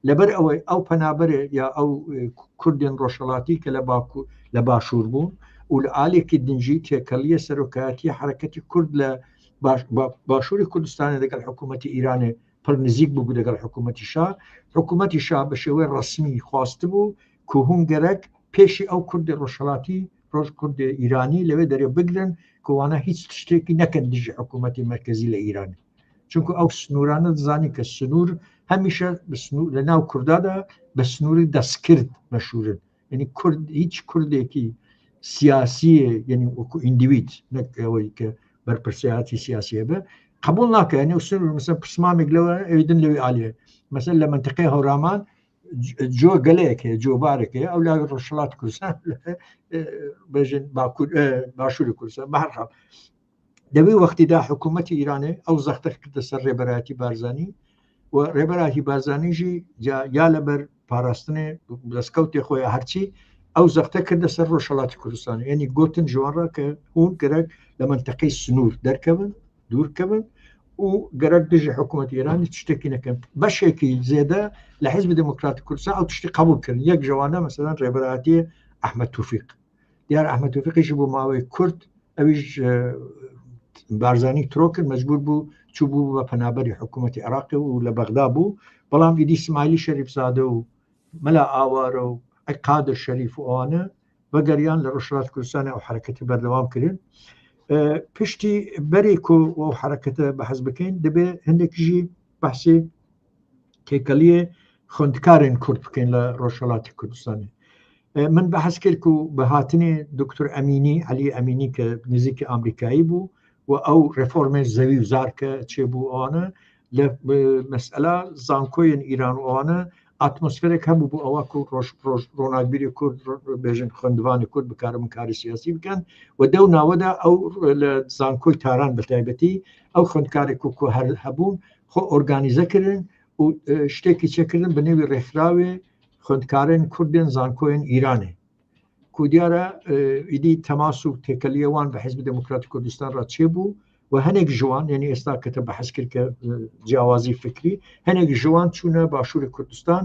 Speaker 2: لەبەر ئەوەی ئەو پەنابەرێ یا ئەو کوردین ڕۆژهەڵاتی کە لە باشوور بوون و لە ئالێکی دنجی تێکەلیە سەرۆکایەتی حرەکەتی کورد لە باشووری کوردستانی لەگەڵ حکوومەتی ئیرانێ پڕ نزیک بوو لەگەڵ حکوومەتی شا بە شێوەی ڕسمی خواست بوو کوهون گەرەک پێشی ئەو کوردی ڕۆژهەڵاتی ڕۆژ کوردی ئیرانی لەوێ دەرێ بگرن کەوانە هیچ شتێکی نەکەن دژی حکوومەتی مرکزی لە ئیرانی چونکو ئەو سنوورانە دەزانی کە سنوور هەمیشە لە ناو کوردادا بە سنووری دەستکرد مەشهورن یعنی کورد هیچ کوردێکی سیاسیە یعنی وەکو ئیندیوید نەکەوەی کە بەرپرسیاتی سیاسیە بە قبول ناکە یعنی سنوور مثلا پرسمامێک لەوە ئەویدن لەوی عالیە مثلا لە منطقەی هەورامان جۆ گەلەیەک هەیە جۆبارێک هەیە ئەو لا ڕۆژهەڵاتی کوردستان بێژن باشووری کوردستان بە هەر حاڵ دەبێ وەختیدا حکوومەتی ئیرانێ ئەو زەختە کردە سەر ڕێبەرایەتی بارزانی و ڕێبەرایەتی بارزانیژی یا لەبەر پاراستنێ دەستکەوتێ خۆیان هەرچی ئەو زەختە کردە سەر ڕۆژهەڵاتی کوردستانی یعنی گوتن جوانڕە کە هون گەرەک لە منطقەی سنوور دەرکەون دوورکەون و گەرەک دژی حکوومەتی ئێرانی شتێکی نەکەن بەشێکی زێدە لە حیزبی دموکراتی کوردستان ئەو تشتی قبول کردن یەک جوانە مەسەلەن ڕێبەرایەتی ئەحمەد توفیق دیار ئەحمەد توفیقیش بۆ ماوەی کورد ئەویش بارزانی ترۆ کرد مەجبور بوو چوو بوو بە پەنابەری حکوومەتی عێراق و لە بەغدا بوو بەڵام ئیدی ئیسماعیلی شەریفزادە و مەلا ئاوارە و قادر شەریف و ئەوانە بەگەریان لە ڕۆژهەڵاتی کوردستانی ئەو حرەکەتی بەردەوام کردن. پشتی بەرێک و حرەکەتە بەحەز بکەین دەبێ هەندێکیژی بەحسی تێکەلیە خوێندکارên کورد بکەین لە ڕۆژهەڵاتی کوردستانی. من بەحەز کرد و بە هاتنێ دکتۆر ئەمینی عەلی ئەمینی کە نزیکی ئامریکایی بوو و ئەو ڕێفۆرمێ زەوی و زارکە چێبوو ئەوانە لە مەسئلە زانکۆیان ئیران و ئەوانە ئاتمۆسفێرێک هەبوو بۆ ئەوە ڕۆناگبیری کورد بێژن خوێندوانی کورد بکارم کاری سیاسی بکەن و دەو ناوەدا ئەو لە زانکۆی تاران بە تایبەتی ئەو خوێندکارێک و هەر هەبوون خۆ ئۆرگانیزەکردن و شتێکی چێکردن بە نێوی ڕێکخراوێ خوێندکارên کوردên زانکۆیان ئیرانێ کو دیارە ئیدی تەماس و تێکەلیەوان بە حیزبی دموکراتی کوردستان ڕا چێبوو و هەنێک ژوان یعنی ئێستا کەتە بەحەز کرد کە جیاوازی فکری هەنێک ژوان چوونە باشووری کوردستان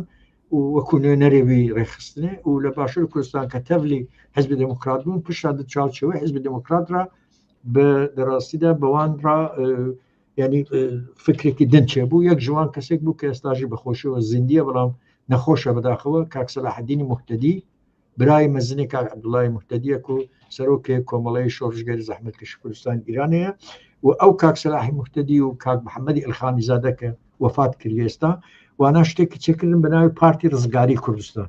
Speaker 2: و وەکو نوێنەرێوی ڕێخستنێ و لە باشووری کوردستان کە تەڤلی حیزبی دموکرات بوون پشت چاوچەوەی حیزبی دموکرات را بە دەڕاستیدا بەوان را ینی فکرێکی دن چێبوو یەک ژوان کەسێک بوو کە ئێستاژی بەخۆشیەوە زیندیە بەڵام نەخۆشە بەداخەوە کاک سەلاحەدینی موحتەدی برای مەزنی کاک عەبدوڵڵای موحتەدیە و سەرۆکێ کۆمەڵەی شۆڕژگەری زەحمەتکێشی کوردستان ئیرانەیە و ئەو کاک سەلاحی موحتەدی و کاک محەممەدی ئەلخانی زادە کە وەفات کردی ئێستا وانە شتێکی چێکردن بە ناوی پارتی ڕزگاری کوردستان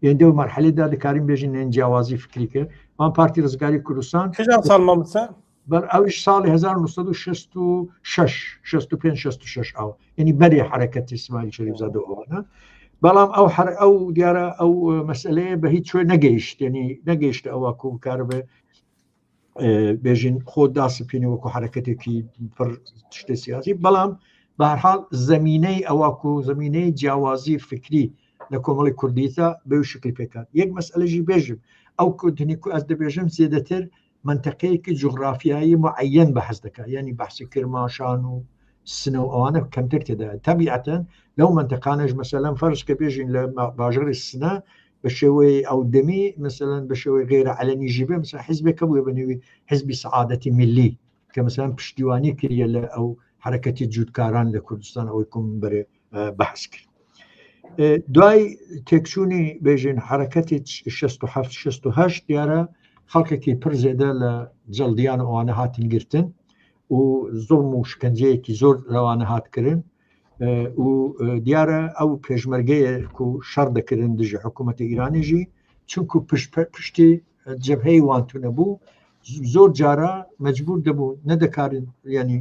Speaker 2: یعنی دەو مەرحەلەیەدا دەکارین بێژین نێن جیاوازی فکریکە وان پارتی ڕزگاری کوردستان
Speaker 1: ساڵ مامۆستا
Speaker 2: بەر ئەویش ساڵی 1966 ئەو یعنی بەرێ حرەکەتی ئیسماعیل شەریفزادە ئەوانە بەڵام ئەو دیارە ئەو مەسئلەیە بە هیچ شوێ نەگەیشت ینی نەگەیشتە ئەوە کوکار بێ بێژین خۆ داسپێنی وەکو حرەکەتێکی پڕ شتە سیاسی بەڵام بە هەر حاڵ زەمینەی ئەوەکو زەمینەی جیاوازی فکری لە کۆمەڵی کوردیتا بێ شکلی پێکات یەک مەسئلەژی بێژم ئەو کوردنی کو ئەس دەبێژم زیێدەتر منتەقەیەکی جوغرافیایی معەن بەحەز دەکات ینی بەحسی کرماشان و سنە و ئەوانە کەمتر تێدا تەبیعەتەن لەو منتەقانەش مەسەلەن فەرز کە بێژین لە باژەڕی سنە بە شێوەی ئەو دەمی مەسەلەن بە شێوەی غێرە عەلەنیژی بێ مثلا حیزبێکە بووە بە نێوی حیزبی سەعادەتی میلی کە مەسەلەن پشتیوانی کردە لە ئەو حرەکەتی جوودکاران لە کوردستان ئەوەی کوم بەرێ بەحث کرد دوای تێکچوونی بێژین حرەکەتی 67 دیارە خەڵکێکی پڕ زێدە لە جەڵدیان ئەوانە هاتین گرتن و زۆڵم و شکنجەیەکی زۆر لەوانە هاتکردن و دیارە ئەو پێشمەرگەیە و شەڕ دەکردن دژی حکوومەتی ئیرانیژی چونکو پشتی جەبهەی وانتونە بوو زۆر جارە مەجبور دەبوو نەدەکارن ینی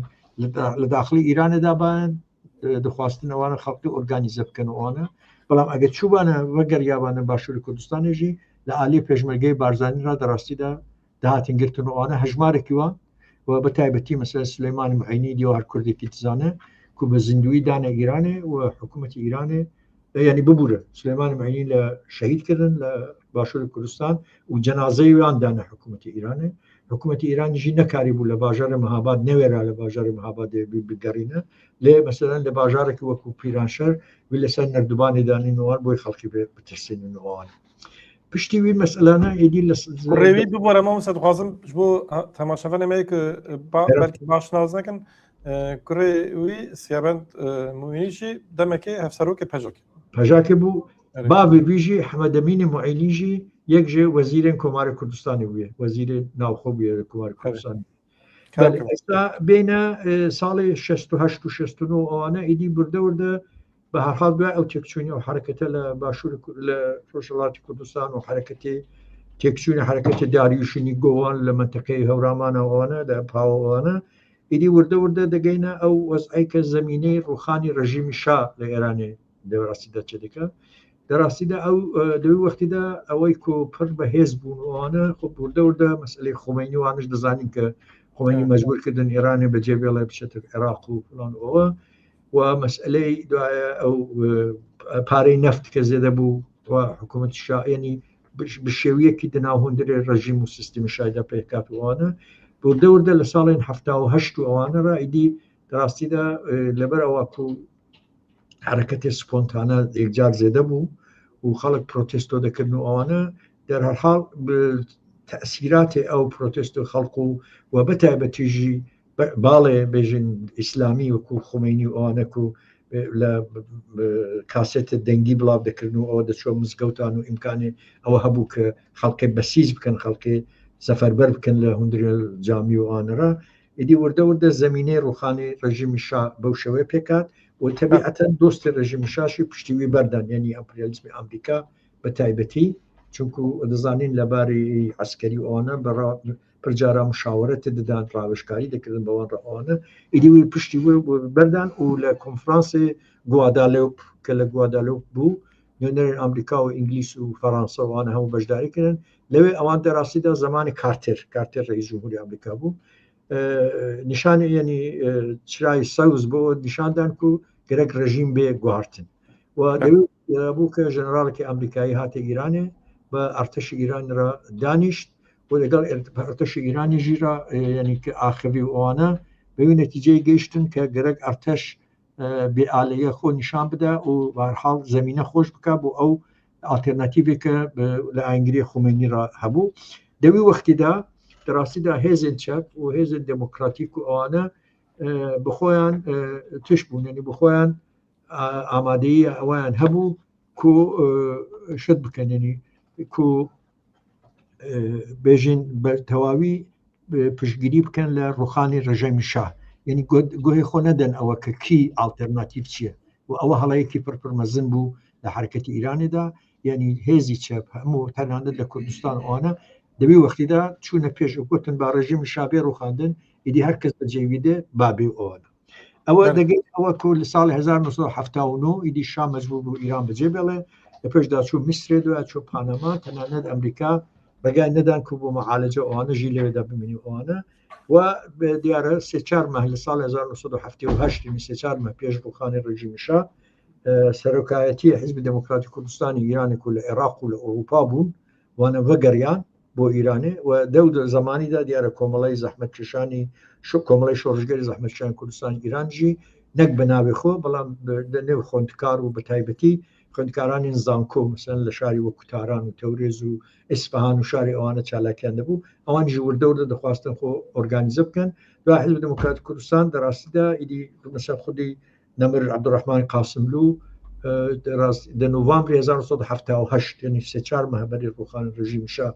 Speaker 2: لە داخلی ئیرانەدا بان دەخواستن ئەوانە خەڵکی ئۆرگانیزە بکەن ئەوانە بەڵام ئەگە چوبانە وەگەر یابانە باشووری کوردستانێژی لە عالی پێشمەرگەی بارزانانی را دەڕاستیدا داهاتین گرتن ئەوانە هەژمارێکی وان و بە تایبەتی مەسەلە سلەیمانی معینی دیوار کوردێکی تزانە کو بە زیندوی دانە ئیرانێ و حکوومەتی ئیرانێ ینی ببوورە سلەیمانی معینی لە شەهیدکردن لە باشووری کوردستان و جەنازەی وان دانە حکوومەتی ئیرانێ حکوومەتی ئیرانیژی نەکاری بوو لە باژارە مەهاباد نەوێرا لە باژارە مەهاباد بگەڕینە لێ مەسەلەن لە باژارێکی وەکو پیرانشەر وی لەسەر نەردوبانی دانینەوەوان بۆی خەڵکی بێ بترسێنەوەوان پشتی وی مەسئلانە ئیدی لە
Speaker 1: ڕێوی ببووە مامۆستا دخوازم بۆ تەماشەفەنێمەیە بەلکی باش ناز نەکەن کوڕێ وی سیابەند موینیشی دەمەکەی هەفسەرۆکە
Speaker 2: پەژاکە بوو بابی ویژی حەمەدەمینی معینیژی یەک ژێ وەزیرێن کۆماری کوردستانی بووە وەزیرێ ناوخۆ بووە لە کۆماری کوردستانی ئێستا بینە ساڵی 68 و 69 ئەوانە ئیدی بردەوردە بە هەرحاڵ دوای ئەو تێکچوونی و حرەکەتە لە باشووری لە ڕۆژهەڵاتی کوردستان و حرەکەتی تێکچوونی حرەکەتی داریوشینی گۆوان لە منتەقەی هەورامانە ئەوانە لە پاوەوانە ئیدی وردەوردە دەگەینە ئەو وەزعی کە زەمینەی ڕوخانی ڕژیمی شا لە ئێرانێ دەڕاستیدا چ دەکە دەڕاستیدا ئەو دوی وەختیدا ئەوەی کۆپڕ بە هێز بوون ئەوانە خۆ وردەوردە مەسئلەی خۆمەینی وانش دەزانین کە خۆمەینی مەجبورکردن ئێرانێ بەجێ بێڵێ بچێتە عێراق و فلان ئەوە و مەسئلەی دوایە ئەو پارەی نەفت کە زێدە بوو و حکوومەتی شایەنی بشێویەکی دناوهندرێ ڕژیم و سیستمی شایدا پێکاتوانە وردەوردە لە ساڵین 1970 و ئەوانە را ئیدی دەڕاستیدا لەبەر ئەوەکو حرەکەتی سپۆنتانە یەکجار زێدە بوو و خەڵک پرۆتێستۆ دەکردن و ئەوانە دەرهەرحاڵ تەسیراتی ئەو پرۆتێست و خەڵق و بەتایبەتیژی باڵێ بێژن ئیسلامی وەکو خۆمەینی و ئەوانەک و لە کاسێتە دەنگی بڵاو دەکردن و ئەوە دەچۆ مزگەوتان و ئیمکانی ئەوە هەبوو کە خەڵکی بەسیج بکەن خەڵکی سەفەربەر بکەن لە هەندێک جامی و ئانەرە ئیدی وردە زەمینەی ڕوخانی ڕژیمی شا بەو شێوەیە پێکات و تەبیعەتەن دۆستی ڕژیمی شاشی پشتیوی بەردان یعنی ئەمپریالیزمی ئەمریکا بە تایبەتی چونکو دەزانین لەباری عسکەری ئەوانە پرجارە مشاورەتی دەدان ڕاوێژکاری دەکردن بەوان ڕەوانە ئیدی پشتی بەردان و لە کۆنفرانسی گوادالۆپ کە لە گوادالۆپ بوو نوێنەرێن ئەمریکا و ئینگلیس و فەڕەنسا وانە هەموو بەشداریکردن لەوێ ئەوان دەڕاستیدا زمانی کارتر ڕئیس جمهوری ئەمریکا بوو نیشانی یعنی چرای سەوز بۆ نیشاندان و گەرەک ڕژیم بێ گواردن و بوو کە ژەنەراڵێکی ئەمریکایی هاتە ئیرانێ بە ئەرتەشی ئیران را دانیشت و لەگەڵ ئەرتەشی ئیرانی ژیرا یعنی کە ئاخوی و ئەوانە بەوی نەتیجەی گەیشتن کە گەرەک ئەرتەش بێئالەیە خۆ نیشان بدە و بەهەرحاڵ زەمینە خۆش بکە بۆ ئەو ئالتێرناتیڤێکە لە ئاینگری خومینی را هەبوو دەوی وەختیدا دەڕاستیدا هێزن چەپ و هێزن دموکراتیک و ئەوانە بخۆیان توش بوون ینی بخۆیان ئامادەیی ئەویان هەبوو کو شت بکەنێنی کو بێژین بە تەواوی پشتگیری بکەن لە ڕوخانی ڕژەمی شاه یعنی گۆهی خۆ نەدەن ئەوە کە کی ئالتەرناتیڤ چییە و ئەوە هەڵەیەکی پرمەزن بوو لە حرکەتی ئیرانیدا یعنی هێزی چەپ هەموو تەنانەت لە کوردستان ئەوانە دەبی وەختیدا چوونە پێش گوتن با ڕژیمی شابێ ڕوخاندن ئیدی هەر کەس بەجێویدێ بابێ ئەوەنە ئەوە دەگەیت ئەوە کۆ لە ساڵی 1970 ئیدی شا مەجبوور بوو ئیران بەجێ بێڵێ لە پێشدا چوو میسرێ دوای چۆ پانەما تەنانەت ئەمریکا ڕێگای نەدان کە بۆ مەعالەجە ئەوانە ژی لەوێدا ببینی ئەوانە و دیارە سێ-چار ماه لە ساڵ 1970 سێ-چار ماه پێش ڕوخانی ڕژیمی شا سەرۆکایەتی حیزبی دموکراتی کوردستانی ئیرانی و لە عێراق و لە ئەوروپا بوون وانە وەگەریان بۆ ئیرانێ و دەود زمانیدا دیارە کۆمەڵی زەحمەتکێشانی کۆمەڵی شۆڕژگەری زەحمەتکێشان کوردستانی ئیرانجی نەک بە ناوی خۆ بەڵام نێو خوێندکار و بە تایبەتی خوێندکارانی زانکۆ مثلەن لە شاری وەکو تاران و تەورێز و ئیسفەهان و شاری ئەوانە چالاکیان دەبوو ئەوانجی وردەوردە دەخواستن خۆ ئۆرگانیزە بکەن دوای حیزب دموکراتی کوردستان دەڕاستیدا ئیدی مەسەڵ خودی نەمر عەبدوڕەحمان قاسملو لە نۆڤامبری 1970 یعنی سێ-چار ماه بەری ڕوخانی ڕژیمی شا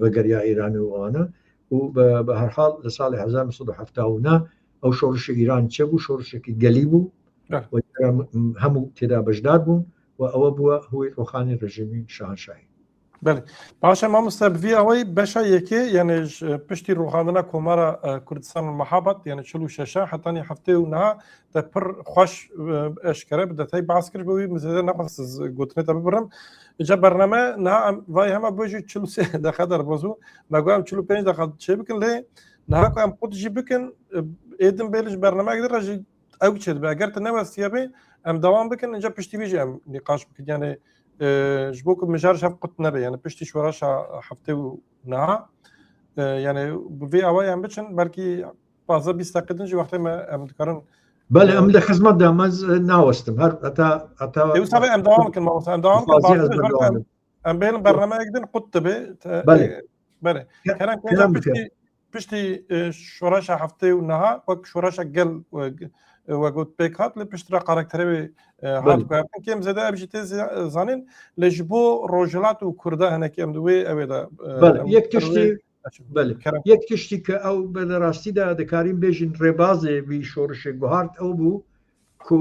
Speaker 2: بەگەریا ئیرانی و ئەوانە و بە هەرحاڵ لە ساڵی 1970 ئەو شۆڕشی ئیران چە بوو شۆڕشێکی گەلی بوو هەموو تێدا بەشدار بوون و ئەوە بووە هۆی ڕوخانی ڕژیمی شاهنشاهی
Speaker 1: بله باشە مامۆستا بڤی ئەوەی بەشە یەکێ یعنی پشتی ڕوخاندنا کۆمارە کوردستان مەحابەت یعنی 46 حتانی هەفتەی و نها دە پڕ خۆش ئەشکەرە بدەتای باس کرد بەوی مزێدە نەقەس گوتنێتە ببڕم جا بەرنامە نها وای هەمە بۆژی 43 دقیقە دەربەزوو نەگوام 45 دقیقە چێ بکن لێ نهاکو ئەم قوتژی بکن ئێدم بێلش بەرنامەیەک ڕژی ئەو چێت بە ئەگەرتە نەوەستیە بێ ئەم دەوام بکن اینجا پشتی بێژی ئەم نیقاش بکن یعنی ji bo ku mijar hev qut nebe yani piştî şoreşa heftê û niha yani bi vê awayan biçin belkî baza 20 deqîdin jî wextê me em dikarin
Speaker 2: بله em li xizmet de mez nawestim her heta
Speaker 1: ewsa em devam bikin mamosta em devam bikin em bêlin bernameyek din qut dibe bele keran piştî şoreşa heftê û niha wek şoreşa gel وەگوت پێک هات لە پشترا قارکتەرەوێ هاتکارن کێم زەدا ئەبژی تێ زانین لە ji بۆ ڕۆژهڵات و کووردا هەنێکی ئەم دوێ ئەوێدا
Speaker 2: یەک تشتی کە ئەو بەڕاستیدا دەکارین بێژین ڕێبازێ وی شۆڕشێک گوهارد ئەو بوو کو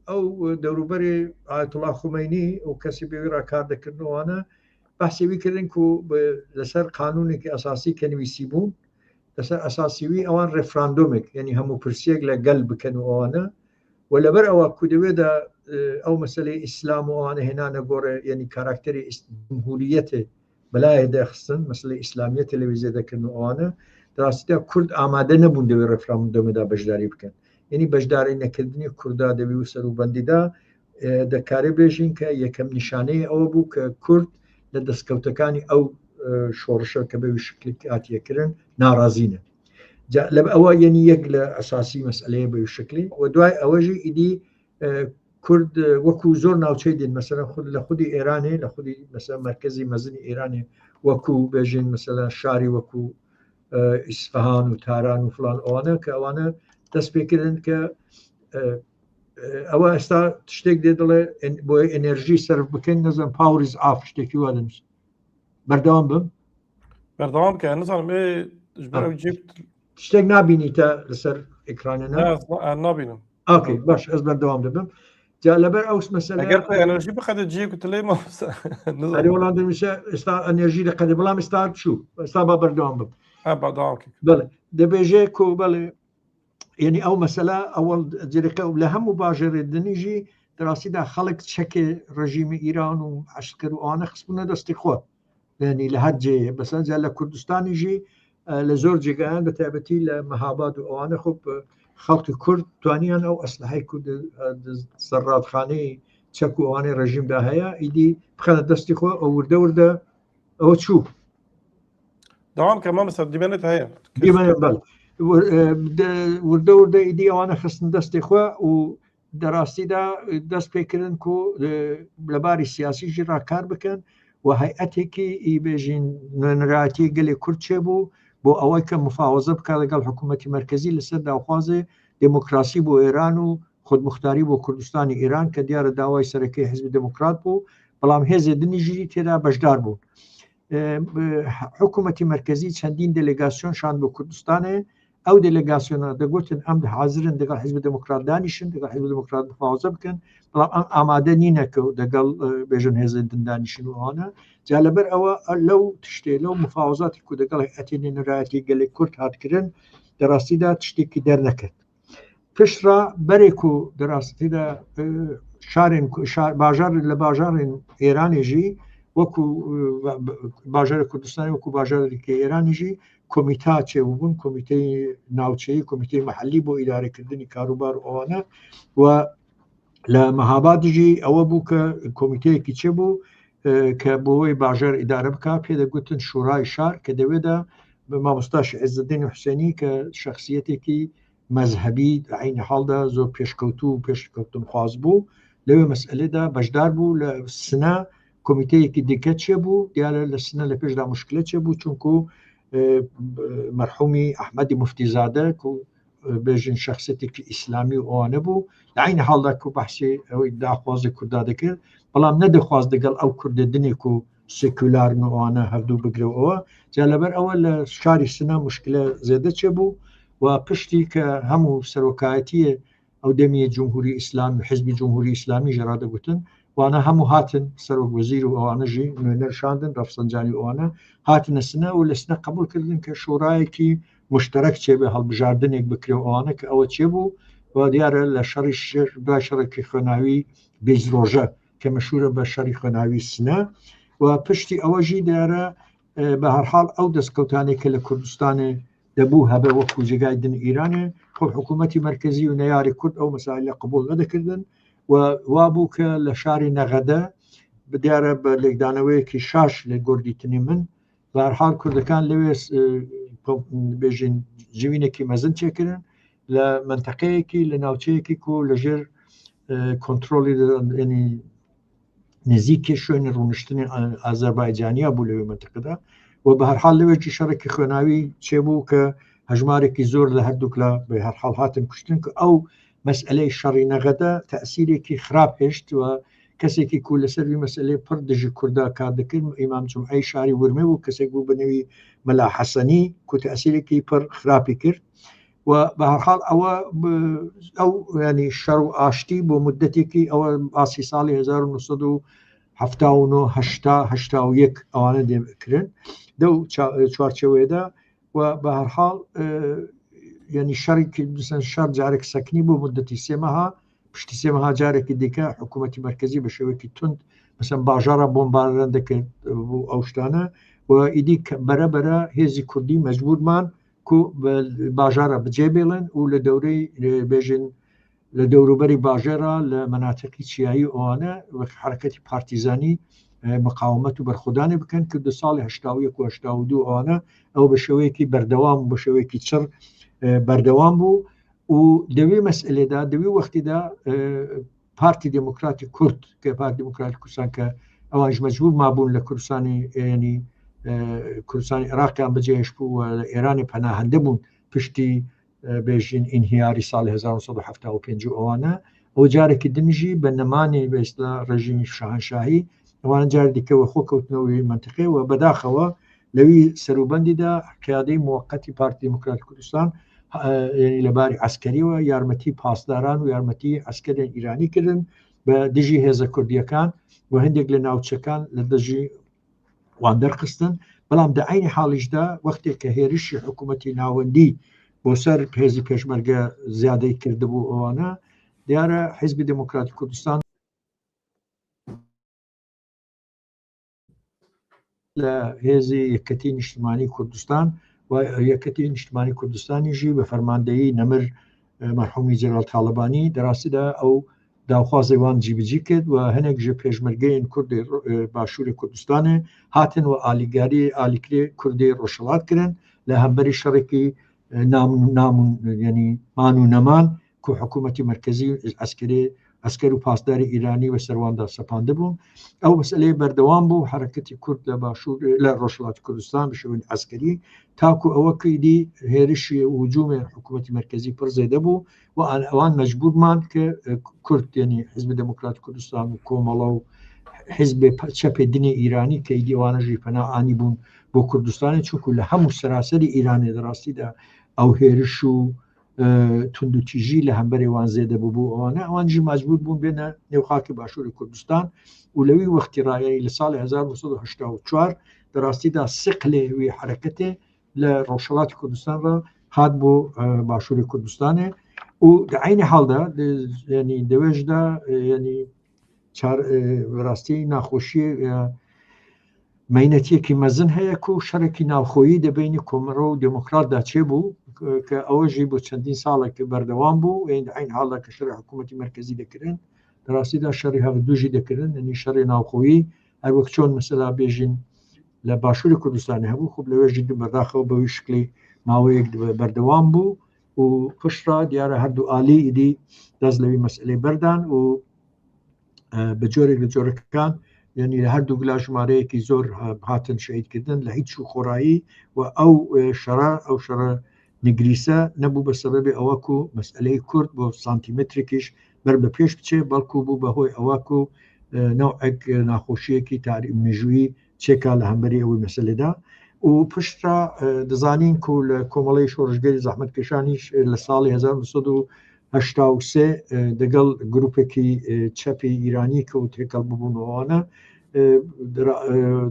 Speaker 2: ئەو دەوروبەری ئایەتوڵا خومەینی و کەسی بێوی ڕاکار دەکردنەوەوانە بەحسێوی کردن و لەسەر قانونێکی ئەساسی کە نویسی بوون لەسەر ئەساسیوی ئەوان ڕێفراندۆمێک یعنی هەموو پرسیەک لە گەل بکەن و ئەوانە و لەبەر ئەوە کودەوێدا ئەو مەسلەی ئیسلام و ئەوانە هێنانە گۆڕێ یعنی کاراکتەری جمهوریەتێ بەلایە دەخستن مەسلەی ئیسلامیە تەلەڤیزیە دەکردن و ئەوانە دەڕاستیدا کورد ئامادە نەبوون دەوێت ڕێفراندۆمەدا بەشداری بکەن یعنی بەشداری نەکردنی کووردا دەبی و سەروبەندیدا دەکارێ بێژین کە یەکەم نیشانەی ئەوە بوو کە کورد لە دەستکەوتەکانی ئەو شۆڕشە کە بەوی شکلی هاتیەکردن ناڕازینە لە ئەوە یعنی یەک لە ئەساسی مەسئلەیە بەوی شکلی و دوای ئەوەژی ئیدی کورد وەکو زۆر ناوچەی دین مەسەلا خود لە خودی ئێرانێ لە خودی مەسەلا مرکزی مەزنی ئێرانێ وەکو بێژین مەسەلا شاری وەکو ئیسفەهان و تاران و فلان ئەوانە کە ئەوانە دەست پێکردن کە ئەوە ئێستا شتێک دێ دەڵێ بۆی ئەنێرژی سەرف بکەین نەزم پاوریز ئاف شتێکی وادنووس بەردەوام بم
Speaker 1: بەردەوام کە نزانم
Speaker 2: شتێک نبینیتە لەسەر ئێکرانە
Speaker 1: نبینم
Speaker 2: ئۆکەی باش ئەس بەردەوام دەبم جا لەبەر ئەوس مەسەلە
Speaker 1: ئەگەر ئەنەرژی بخەدە جێ و تلێ
Speaker 2: وڵام دەمیشە ئێستا ئەنێرژی دەقەدە بەڵام ئێستا چوو ئێستا با بەردەوام بم
Speaker 1: بەردەوام
Speaker 2: بڵێ دەبێژێ کۆ بڵێ یعنی ئەو مەسەلا ئەوڵ جێرەکە لە هەموو باژێڕێدنیژی دراستیدا خەڵک چەکێ ڕژیمی ئیران و عشکر و ئەوانە خستبوونە دەستی خۆ ینی لە هەر جێ بەسەرجا لە کوردستانیژی لە زۆر جێگایان بە تایبەتی لە مەهاباد و ئەوانە خۆ خەڵکی کورد توانیان ئەو ئەسلحەی کورد سەرڕادخانەی چەک و ئەوانەی ڕژیمدا هەیە ئیدی بخەنە دەستی خۆ ئەو وردە وردە ئەوە چوو
Speaker 1: داوام کە مامەسە دیبێنێت هەیە
Speaker 2: بەڵ وردە وردە ئیدی ئەوانە خستن دەستی خۆ و دەڕاستیدا دەست پێکردن و لەباری سیاسیژی ڕاکار بکەن و هەیئەتێکی ئیبێژین نوێنەراتی گەلێ کورد چێ بوو بۆ ئەوەی کە مفاوەزە بکە لەگەڵ حکوومەتی مرکزی لەسەر داخوازێ دموکراسی بۆ ئێران و خودمختاری بۆ کوردستانی ئێران کە دیارە داوای سەرەکەی حزبی دموکرات بوو بەڵام هێزێ دنیژی تێدا بەشدار بوو حکوومەتی مرکزی چەندین دەلێگاسیۆن شان بۆ کوردستانێ ئەو دەلێگاسیۆنە دەگوتن ئەم حاضرن دەگەڵ حزب دموکرات دانیشن دەگەڵ حزب دموکرات مفاوەزە بکەن بەڵام ئەم ئامادە نینەکە و دەگەڵ بێژن هێزە دندانیشن و ئەوانە جا لەبەر ئەوە لەو تشتێ لەو مفاوەزاتی کو دەگەڵ ئەتێنێ نەرایەتی گەلێک کورد هاتکردن دەڕاستیدا تشتێکی دەرنەکرد پشتڕا بەرێک و دەڕاستیدا شارێن باژار لە باژارێن ئێرانێژی وەکو باژارە کوردستانی وەکو باژارێکی ئێرانیژی کۆمیتا چێبوون کۆمیتەی ناوچەی کۆمیتەی محلی بۆ ئیدارەکردنی کاروبار ئەوانە و لە مەهابادیژی ئەوە بوو کە کۆمیتەیەکی چێ بوو کە بۆی باژار ئیدارە بکە پێدەگوتن شورای شار کە دەوێتە مامۆستاش عێزەدین حوسێنی کە شخصیەتێکی مەذهبی عین حاڵدا زۆر پێشکەوتو و پێشکەوتن خواز بوو لەوێ مەسئلەدا بەشدار بوو لە سنە کۆمیتەیەکی دیکە چێ بوو دیارە لە سنە لە پێشدا مشکلە چێ بوو چونکو مەرحومی ئەحمەدی موفتیزادە و بێژین شخصێتێکی ئیسلامی و ئەوانە بوو لە عین حاڵدا و بەحسی ئەوەی داخوازی کووردا دەکرد بەڵام نەدەخواست دەگەڵ ئەو کوردە دنێک و سێکولارن و ئەوانە هەردوو بگرەوەەوە جا لەبەر ئەوە لە شاری سنە مشکلە زێدە چێ بوو و پشتی کە هەموو سەرۆکایەتیە ئەو دەمیە جمهوری ئیسلام حزبی جمهوری ئیسلامی ژێڕادەگوتن وانە هەموو هاتن سەرۆک وەزیر و ئەوانەژی نوێنەرشاندن ڕەفسەنجانی ئەوانە هاتنە سنە و لە سنە قبول کردن کە شۆڕایەکی مشترک چێبێ هەڵبژاردنێک بکرێ ئەوانە کە ئەوە چێ بوو و دیارە لە شەڕی دوای شەڕێکی خوێناوی بێزرۆژە کە مەشهورە بە شەڕی خوێناوی سنە و پشتی ئەوەژی دیارە بە هەرحاڵ ئەو دەستکەوتانێک کە لە کوردستانێ دەبوو هەبە وەکو جێگای دن ئیرانێ خۆ حکوومەتی مرکزی و نەیاری کورد ئەو مەسائل قبول نەدەکردن و وابوو کە لە شاری نەغەدە دیارە بە لێکدانەوەیەکی شاش لە گۆردیتنی من بە هەرحاڵ کوردەکان لەوێ بێژین جوینێکی مەزن چێکردن لە منتەقەیەکی لە ناوچەیەکی و لەژێر کۆنتترۆلی نزیکی شوێنی ڕوونشتنی ئازەربایجانیا بوو لەوێ منتەقەدا و بە هەرحاڵ لەوێکی شەڕێکی خوێناوی چێبوو کە هەژمارێکی زۆر لە هەردووکلا بە هەرحاڵ هاتن کوشتن کە ئەو مەسئلەی شەڕی نەغەدە تەسیرێکی خراپ هێشت و کەسێکی کو لەسەروی مەسئلەی پڕ دژی کووردا کار دەکرد ئیمام جومعەی شاری ورمێ و کەسێک بوو بنەوی مەلا حەسەنی کو تەسیرێکی پڕ خراپی کرد و بە هەرحاڵ ئەوە ئەو ینی شەڕ و ئاشتی بۆ مدەتێکی ئەوە ئاسی ساڵی 1970 ئەوانە دێکردن دە چوارچەوەیەدا و بە هەرحاڵ ینی شەڕێکی شەڕ جارێک سەکنی بۆ مدەتی سێمەها پشتی سێمەها جارێکی دیکە حکوومەتی مرکزی بە شێوەیەکی تند مثلا باژارە بۆمباران دەکرد بۆ ئەو شتانە و ئیدی بەرەبەرە هێزی کوردی مەجبورمان کو باژارە بجێبێڵن و لە دەورەی بێژن لە دەوروبەری باژێرە لە مەناتەقی چیایی ئەوانە حرەکەتی پارتیزانی مقاومەت و بەرخودانی بکەن کە دو ساڵی 1982 ئەوانە ئەو بە شێوەیەکی بەردەوام بە شێوەیەکی چڕ بەردەوام بوو و دەوێ مەسئلێدا دەوێ وەختیدا پارتی دموکراتی کورد کە پارتی دموکراتی کوردستان کە ئەوانش مەجبور مابوون لە کوردستانی ینی کوردستانی عێراقیان بەجێهێش بوو و لە ئێرانی پەناهەندە بوون پشتی بێژین ئینهیاری ساڵی 1975 ئەوانە ئەو جارێکی دنیژی بە نەمانی بەستا ڕژیمی شاهنشاهی ئەوان جار دیکەوە خۆکەوتنەوەی منتقی و بەداخەوە لەوی سەروبەندیدا قیادەی موقتی پارتی دموکراتی کوردستان لەباری عسکەریەوە یارمەتی پاسداران و یارمەتی عسکەرێن ئیرانی کردن بە دژی هێزە کوردیەکان و هەندێک لە ناوچەکان لە دژی وان دەرخستن بەڵام دە عینی حاڵیشدا وەختێک کە هێرشی حکوومەتی ناوەندی بۆ سەر هێزی پێشمەرگە زیادەی کردبوو ئەوانە دیارە حیزبی دموکراتی کوردستان لە هێزی یەکەتی نیشتیمانی کوردستان و یەکەتی نیشتیمانی کوردستانیژی بە فەرماندەیی نەمر مەرحومی جەنەرال تاڵەبانی دەڕاستیدا ئەو داوخوازی وان جیبجی کرد و هەنێک ژە پێشمەرگەیان کوردی باشووری کوردستانê هاتن و ئالیگاری ئالیکرێ کوردی ڕۆژهەڵات کردن لە هەمبەری شەڕێکی ینی مان و نەمان کو حکوومەتی مرکزی ئەسکەر و پاسداری ئیرانی بە سەرواندا سەپاندە بوون ئەو مەسئلەی بەردەوام بوو حرەکەتی کورد لە باشوور لە ڕۆژهەڵاتی کوردستان بە شێوەی ئەسکەری تاکو ئەوە کەیدی هێرشی وجوومێ حکوومەتی مرکزی پڕ زێدە بوو و ئەوان مەجبورمان کە کورد ینی حزب دموکراتی کوردستان و کۆمەڵە و حزب چەپێ دنی ئیرانی کە دیوانەژی پەناهانی بوون بۆ کوردستانی چونکو لە هەموو سەراسەری ئیرانی دەڕاستیدا ئەو هێرش و توندوتیژی لە هەمبەری وان زێدە بوو ئەوانە ئەوانجی ماجبور بوون بێنە نێوخاکی باشووری کوردستان و لەوی وەختی ڕایەی لە ساڵی 1984 دەڕاستیدا سقلێوی حرەکەتێ لە ڕۆژهەڵاتی کوردستان ڕە هات بۆ باشووری کوردستانê و عینی حاڵدا ینی دەوێژدا ینی ڕاستی ناخۆشی مەینەتیەکی مەزن هەیە و شەڕێکی ناوخۆیی دەبینی کۆمەڕە و دموکراتدا چێ بوو کە ئەوەژی بۆ چەندین ساڵێکی بەردەوام بوو عین حاڵدا کە شەڕی حکوومەتی مرکزی دەکردن دەڕاستیدا شەڕی هەڤدوژی دەکردن ینی شەڕی ناوخۆیی هەر وەک چۆن مەسەلا بێژین لە باشووری کوردستانی هەبوو خۆ لەوێژی بەداخەوە بەوەی شکلی ماوەیەک بەردەوام بوو و پشتڕا دیارە هەردوو ئالی ئیدی دەست لەوی مەسئلەی بەردان و بە جۆرێک لە جۆرەکان ینی لە هەردوو گلا ژمارەیەکی زۆر هاتن شەهیدکردن لە هیچ و خۆڕایی و ئەو شەڕە نگریسە نەبوو بە سەبەبی ئەوەکو مەسئلەی کورد بۆ سانتیمترێکیش بەر بە پێش بچێ بەڵکو بوو بەهۆی ئەوەکو نەوعێک ناخۆشیەکی مێژووی چێکا لە هەمبەری ئەوەی مەسەلێدا و پشترا دەزانین کو لە کۆمەڵی شۆڕژگەری زەحمەتکێشانیش لە ساڵی 1983 دەگەڵ گروپێکی چەپی ئیرانی کە و تێکەڵ ببوونەوەوانە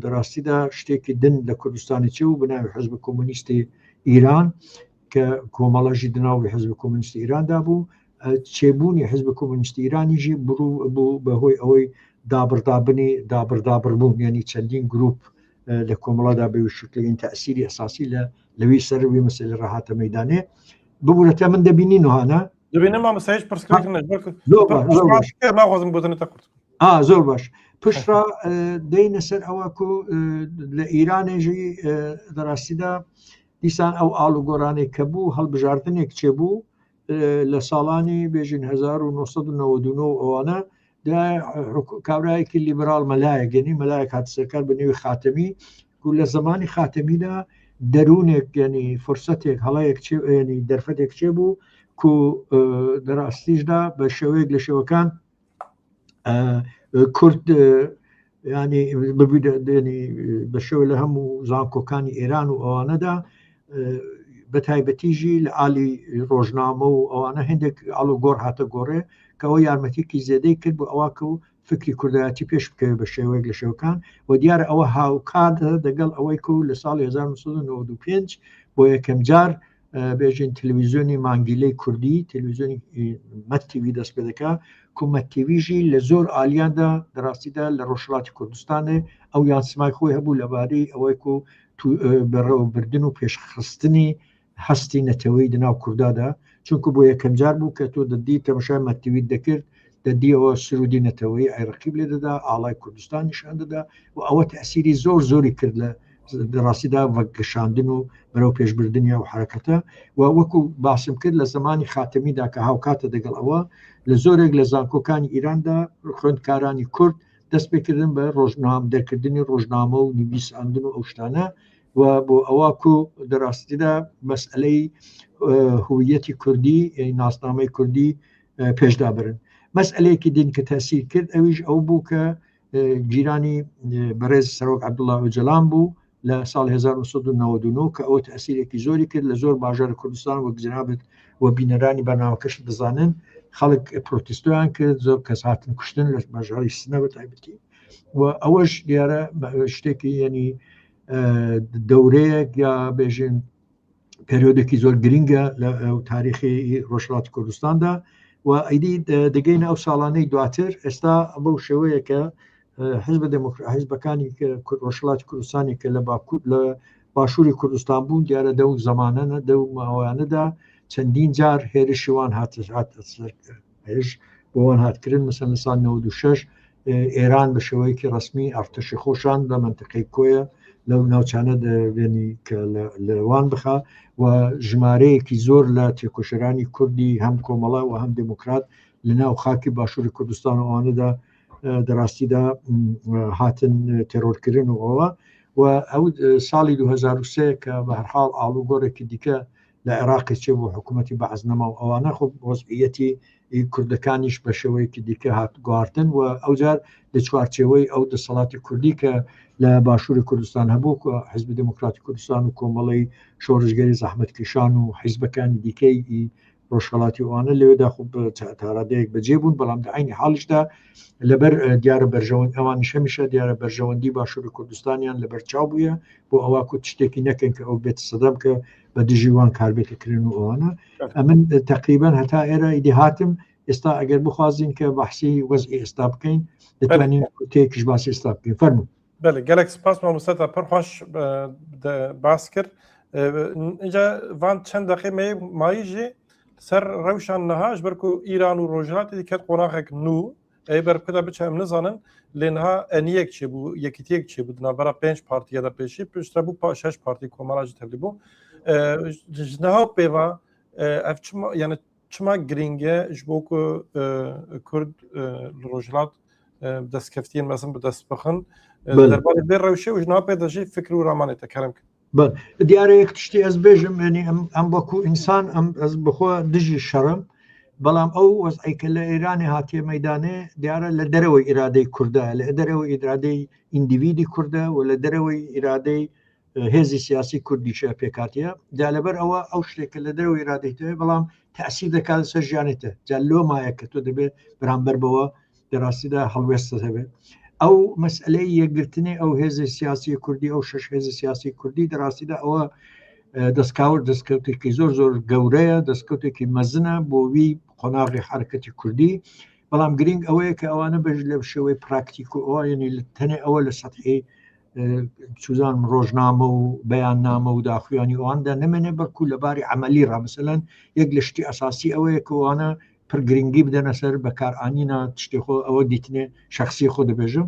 Speaker 2: دەڕاستیدا شتێکی دن لە کوردستانی چێ و بناوی حزب کۆمونیستی ئیران کە کۆمەڵەژی دناوی حزب کۆمونیستی ئیراندا بوو چێبوونی حزب کۆمونیستی ئیرانیژی بوو بەهۆی ئەوەی دابڕدابڕبوون ینی چەندین گروپ لە کۆمەڵەدا بە شکلین تەسیری ئەساسی لەوی سەروی مەسەلە ڕاهاتە مەیدانێ ببوورەتە من دەبینین وهانە
Speaker 1: دەبینە مامەسایش ناخوازم بۆتنێتە کورد
Speaker 2: زۆر باش پشتڕا دەینە سەر ئەوەکو لە ئیرانێژی دەڕاستیدا دیسان ئەو ئاڵوگۆرانێک کە بوو هەڵبژاردنێک چێبوو لە ساڵانی بێژین 1999 ئەوانە کابراایەکی لیبرال مەلایەک گەنی مەلایەک هات سەرکار بە نێوی خاتەمی و لە زمانی خاتەمیدا دەروونێک ینی فرسەتێک هەڵەیەک ینی دەرفەتێک چێ بوو کو دەڕاستیشدا بە شێوەیەک لە شێوەکان کورد ینی بە شێوە لە هەموو زانکۆکانی ئێران و ئەوانەدا بە تایبەتیژی لە ئالی ڕۆژنامە و ئەوانە هەندێک ئاڵوگۆڕ هاتە گۆڕێ کە ئەوە یارمەتیکی زێدەی کرد بۆ ئەوە کە و فکری کوردایەتی پێش بکەوێت بە شێوەیەک لە شێوەکان و دیارە ئەوە هاوکاتە دەگەڵ ئەوەی کو لە ساڵی 1995 بۆ یەکەم جار بێژین تەلەڤیزیۆنی مانگیلەی کوردی تەلەڤیزیۆنی مەتیوی دەست پێ دەکا کومەتیویژی لە زۆر ئالیاندا دەڕاستیدا لە ڕۆژهەڵاتی کوردستانê ئەو یانسمای خۆی هەبوو لەبارەی ئەوەی کو بەڕێوەبردن و پێشخستنی هەستی نەتەوەی دناو کوردادا چونکو بۆ یەکەم جار بوو کە تۆ دەدی تەماشای مەتیویت دەکرد دەدیەوە سرودی نەتەوەی ئایرەقیب لێ دەدا ئاڵای کوردستان نیشان دەدا و ئەوە تەسیری زۆری کرد لە دەڕاستیدا وەگەشاندن و بەرەو پێشبردننی و حرەکەتە و وەکو باسم کرد لە زمانی خاتەمیدا کە هاوکاتە دەگەڵ ئەوە لە زۆرێک لە زانکۆکانی ئیراندا خوێندکارانی کورد دەست پێکردن بە ڕۆژنام دەرکردنی ڕۆژنامە و نویساندن و ئەو شتانە و بۆ ئەوەکو دەڕاستیدا مەسئلەی هویەتی کوردی ناسنامەی کوردی پێشدا برن مەسئلەیەکی دین کە تاثیر کرد ئەویش ئەو بوو کە جیرانی بەڕێز سەرۆک عەبدوڵڵا ئۆجەلان بوو لە ساڵ 1999 کە ئەوە تاثیرێکی زۆری کرد لە زۆر باژارە کوردستان وەک جنابەت و بینەرانی بەرنامەکەش دەزانن خەڵک پرۆتستۆیان کرد زۆر کەس هاتن کوشتن لە باژاری سنە بە تایبەتی و ئەوەش دیارە شتێکی یعنی دەورەیەک یا بێژن پریۆدێکی زۆر گرینگە لە تاریخی ڕۆژهەڵاتی کوردستاندا و ئەیدی دەگەینە ئەو ساڵانەی دواتر ئێستا بەو شێوەیە کە حیزبەکانی ڕۆژهەڵاتی کوردستانی کە لە باشووری کوردستان بوون دیارە دەو زەمانە دەو ماوەیانەدا چەندین جار هێرشیوان هێرش بۆوان هاتکردن مثلا لە ساڵ 96 ئێران بە شێوەیەکی ڕسمی ئەرتەشی خۆشان لە منتقەی کۆیە لەو ناوچانە دەبێنی کە لەوان بخە و ژمارەیەکی زۆر لە تێکۆشەرانی کوردی هەم کۆمەڵە و هەم دموکرات لە ناو خاکی باشووری کوردستان ئەوانەدا دەڕاستیدا هاتن تێرۆرکردن و ئەوە و ئەو ساڵی 2003 کە بە هەرحاڵ ئاڵوگۆڕێکی دیکە لە عێراقی چێ بۆ حکوومەتی بەعزنەما و ئەوانە خۆ وەزعیەتی کوردەکانیش بە شێوەیەکی دیکە هات گواردن و ئەوجار لە چوارچێوەی ئەو دەسەڵاتی کوردی کە لە باشووری کوردستان هەبوو و حیزبی دموکراتی کوردستان و کۆمەڵی شۆڕژگەری زەحمەتکێشان و حیزبەکانی دیکەی ڕۆژهەڵاتی ئەوانە لەوێدا خوب تاڕادەیەک بەجێ بوون بەڵام لە عینی حاڵشدا لەبەر دیارە بەرژەوەند ئەوانی شەمیشە دیارە بەرژەوەندی باشووری کوردستانیان لەبەر چاو بووە بۆ ئەوە کو شتێکی نەکەن کە ئەو بێت سەدەم کە بە دژیوان کاربێتەکردن و ئەوانە ئەمن تقریبان هەتا ئێرە ئیدی هاتم ئێستا ئەگەر بخوازین کە بەحسی وەزئی ئێستا بکەین دەتوانین تێکیش باسی ئێستا بکەین فەرموو.
Speaker 1: بله gelek spas mamosteta pir xweş bas kir اینجا van çend deqîmeyê mayî jî ser rewşan niha ji ber ku îran û rojhilatê diket qonaxek nû ê berkuda biçe em nizanin lê niha eniyek çêbû yekîtiyek çêbû di navbera 5 partî ya da pêşî piştre bû 6 partî komara jî tevlî bû ji niha pêva ev çima yani çima giring e ji bo ku Kurd rojhilat destkeftiyên mezin bi dest bixin derbarê vê rewşê û ji niha pê de jî fikr û ramanê te kerem kin
Speaker 2: دیارە یەک تشتی ئەس بێژم ینی ئەم وەکو ئینسان ئەم ئەس بخۆ دژی شەڕم بەڵام ئەو وەزعیکە لە ئێرانی هاتیە مەدانێ دیارە لە دەرەوەی ئیرادەی کوردە لە دەرەوەی ئیرادەی ئیندیڤیدی کوردە و لە دەرەوەی ئیرادەی هێزی سیاسی کوردیشە پێکاتیە جا لەبەر ئەوە ئەو شتێکە لە دەرەوەی ئیرادەیتەوە بەڵام تەأسیر دەکات سەر ژیانێتە جا لۆ مایە کە تۆ دەبێت بەرامبەر بەوە دەڕاستیدا هەڵوێستە هەبێت ئەو مەسئلەی یەکگرتنی ئەو هێزی سیاسی کوردی ئەو شش هێزی سیاسی کوردی دەڕاستیدا ئەوە دەستکاور دەستکەوتێکی زۆر زۆر گەورەیە دەستکەوتێکی مەزنە بۆ وی قۆناغی حرکەتی کوردی بەڵام گرنگ ئەوەیە کە ئەوانە بەژ لە شێوەی پراکتیک و ئەوە ینی تەنێ ئەوە لە سەطحی سوزان ڕۆژنامە و بەیاننامە و داخوایانی ئەواندا نەمێنێ بەرکو لەباری عملی ڕامەسەلەن یەک لە شتی ئەساسی ئەوەیە کە ئەوانە پرگرنگی بدەنە سەر بەکارانینا تشتێخۆ ئەوە دیتنێ شخصی خۆ دەبێژم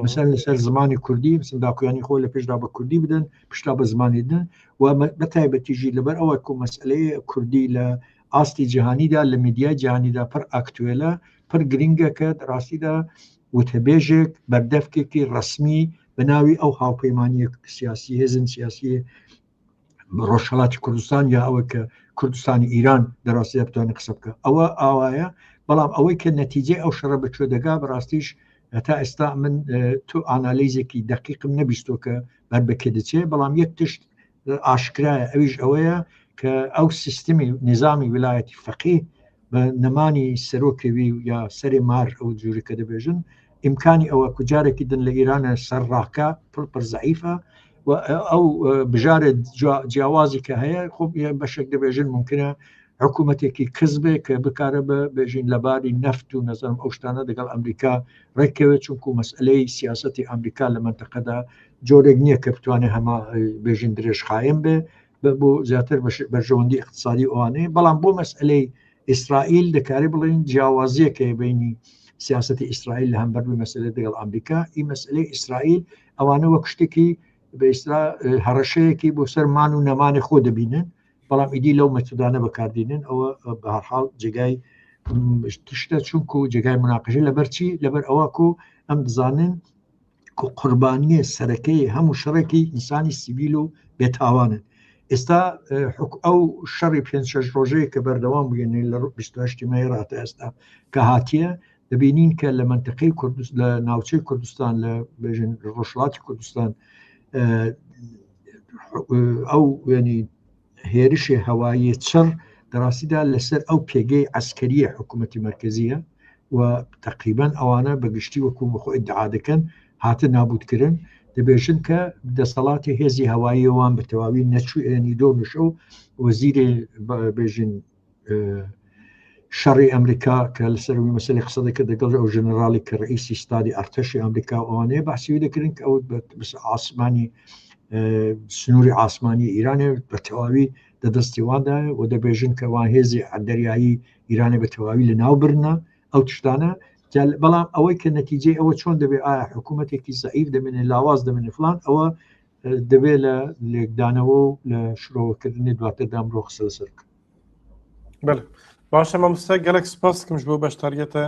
Speaker 2: مثل لەسەر زمانی کوردی داکویانی خۆ لە پێشدا بە کوردی بدەن پشتا بە زمانی دن و بەتایبەتیژی لەبەر ئەوە کو مەسئلەیە کوردی لە ئاستی جیهانیدا لە میدیای جیهانیدا پڕ ئاکتوێلە پڕ گرنگە کە ڕاستیدا وتەبێژێک بەردەفکێکی ڕسمی بە ناوی ئەو هاوپەیمانیە سیاسی هێزن سیاسی ڕۆژهەڵاتی کوردستان یا ئەوە کە کوردستانی ئیران دەڕاستیدا بتوانێت قسە بکە ئەوە ئاوایە بەڵام ئەوەی کە نەتیجێ ئەو شەڕە بەکوێ دەگا بەڕاستیش هەتا ئێستا من تۆ ئانالیزێکی دقیقم نەبیستۆ کە بەربەکێ دەچێت بەڵام یەک تشت ئاشکرایە ئەویش ئەوەیە کە ئەو سیستمی نظامی ویلایەتی فەقیه بە نەمانی سەرۆکەوی یا سەرێ مار ئەو جووری کە دەبێژن ئیمکانی ئەوە کوجارێکی دن لە ئیرانە سەر ڕاکە پڕ زەعیفە و ئەو بژارە جیاوازی کە هەیە خۆ بەشێک دەبێژن ممکنە حکوومەتێکی کەسبێ کە بکارە بە بێژین لەباری نەفت و نەزانم ئەو شتانە دەگەڵ ئەمریکا ڕێکەوێت چونکو مەسئلەی سیاسەتی ئەمریکا لە منتەقەدا جۆرێک نییە کە بتوانێت هەما بێژین درێژ خایم بێ بۆ زیاتر بەرژەوەندی اقتصادی ئەوانەیە بەڵام بۆ مەسئلەی ئیسرائیل دەکاری بڵێن جیاوازیەکە بینی سیاسەتی ئیسرائیل لە هەمبەر مەسئلە دەگەڵ ئەمریکا ئی مەسئلەی ئیسرائیل ئەوانە وەک شتێکی بە ئیسرا هەڕەشەیەکی بۆ سەرمان و نەمانی خۆ دەبینن بەڵام ئیدی لەو مەتودانە بەکاردێنن ئەوە بە هەرحاڵ جێگای تشتە چونکو جێگای مناقشە لەبەرچی لەبەر ئەوە کو ئەم دەزانن قوربانیە سەرەکەی هەموو شەڕێکی ئینسانی سیڤیل و بێتاوانن ئێستا ئەو شەڕی 5 ڕۆژەیە کە بەردەوام بووێنێ لە 28 مای ڕاتە ئێستا کە هاتیە دەبینین کە لە منتەقەی لە ناوچەی کوردستان لە بێژن ڕۆژهڵاتی کوردستان ئەو وێنی هێرشی هەوایی چڕ دەڕاستیدا لەسەر ئەو پێگەی عسکەریە حکوومەتی مرکزیە و تقریبان ئەوانە بەگشتی وەکو بخۆ ئیدعا دەکەن هاتە نابودکردن دەبێژن کە دەسەڵاتی هێزی هەواییەوان بە تەواوی نەچوێنی دۆ نشە و وەزیرێ بێژن شەڕی ئەمریکا کە لەسەروی مەسەلی قسە دەکرد دەگەڵ ئەو ژنەراڵی کە ڕئیسی ستادی ئەرتەشی ئەمریکا ئەوانەیە باسی دەکردن کە ئەو ئاسمانی سنووری ئاسمانی ئیرانێ بە تەواوی دەدەستیواندایە و دەبێژن کە وان هێزی دەریایی ئیرانێ بە تەواوی لە ناو برنە ئەو تشتانە بەڵام ئەوەی کە نەتیجەی ئەوە چۆن دەبێ ئایا حکوومەتێکی زەعیف دەمێنێت لاواز دەمێنێت فلان ئەوە دەبێت لە لێکدانەوە و لە شرۆوەکردنی دواتر دامرۆ قسە لەسەر
Speaker 1: باشە مامۆستا گەلێک سپاس دکەمش بۆ بەشداریەتە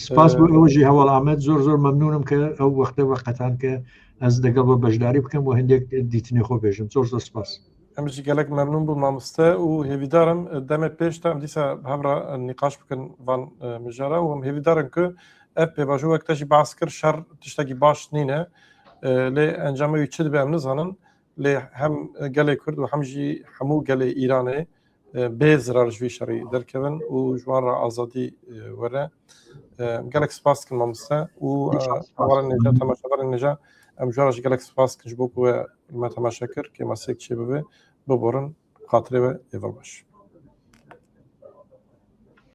Speaker 2: سپاس بۆ ئەوەژی هەوڵ ئامەد زۆر مەمنونم کە ئەو وەختە وەقەتان کە ئەس دەگەڵ بۆ بەشداری بکەم و هەندێک دیتنی خۆ بێژم زۆر سپاس
Speaker 1: ئەمژی گەلێک مەمنون بوو مامۆستا و هێویدارم دەمێ پێشتا ئەم دیسا هەبرا نیقاش بکەن وان مژارە و ئەم هێویدارن کە ئەف پێباژوو وەکتەژی باس کرد شەڕ تشتێکی باش نینە لێ ئەنجامەوی چ دەبێ ئەم نزانن لێ هەم گەلێ کورد و هەمژی هەموو گەلێ ئیرانێ بێ زرارژوی شەڕی دەرکەون و ژوان ڕە ئازادی وەرە گەلێک سپاس کن مامۆستا و ئەوەرە نێجا تەماشەبەرن نێجا ئەم ژوارەش گەلێک سپاس کردش بۆ کوێ مە تەماشا کرد کە مەسێک چێ ببێ ببڕن خاطرێوە ئێوە باش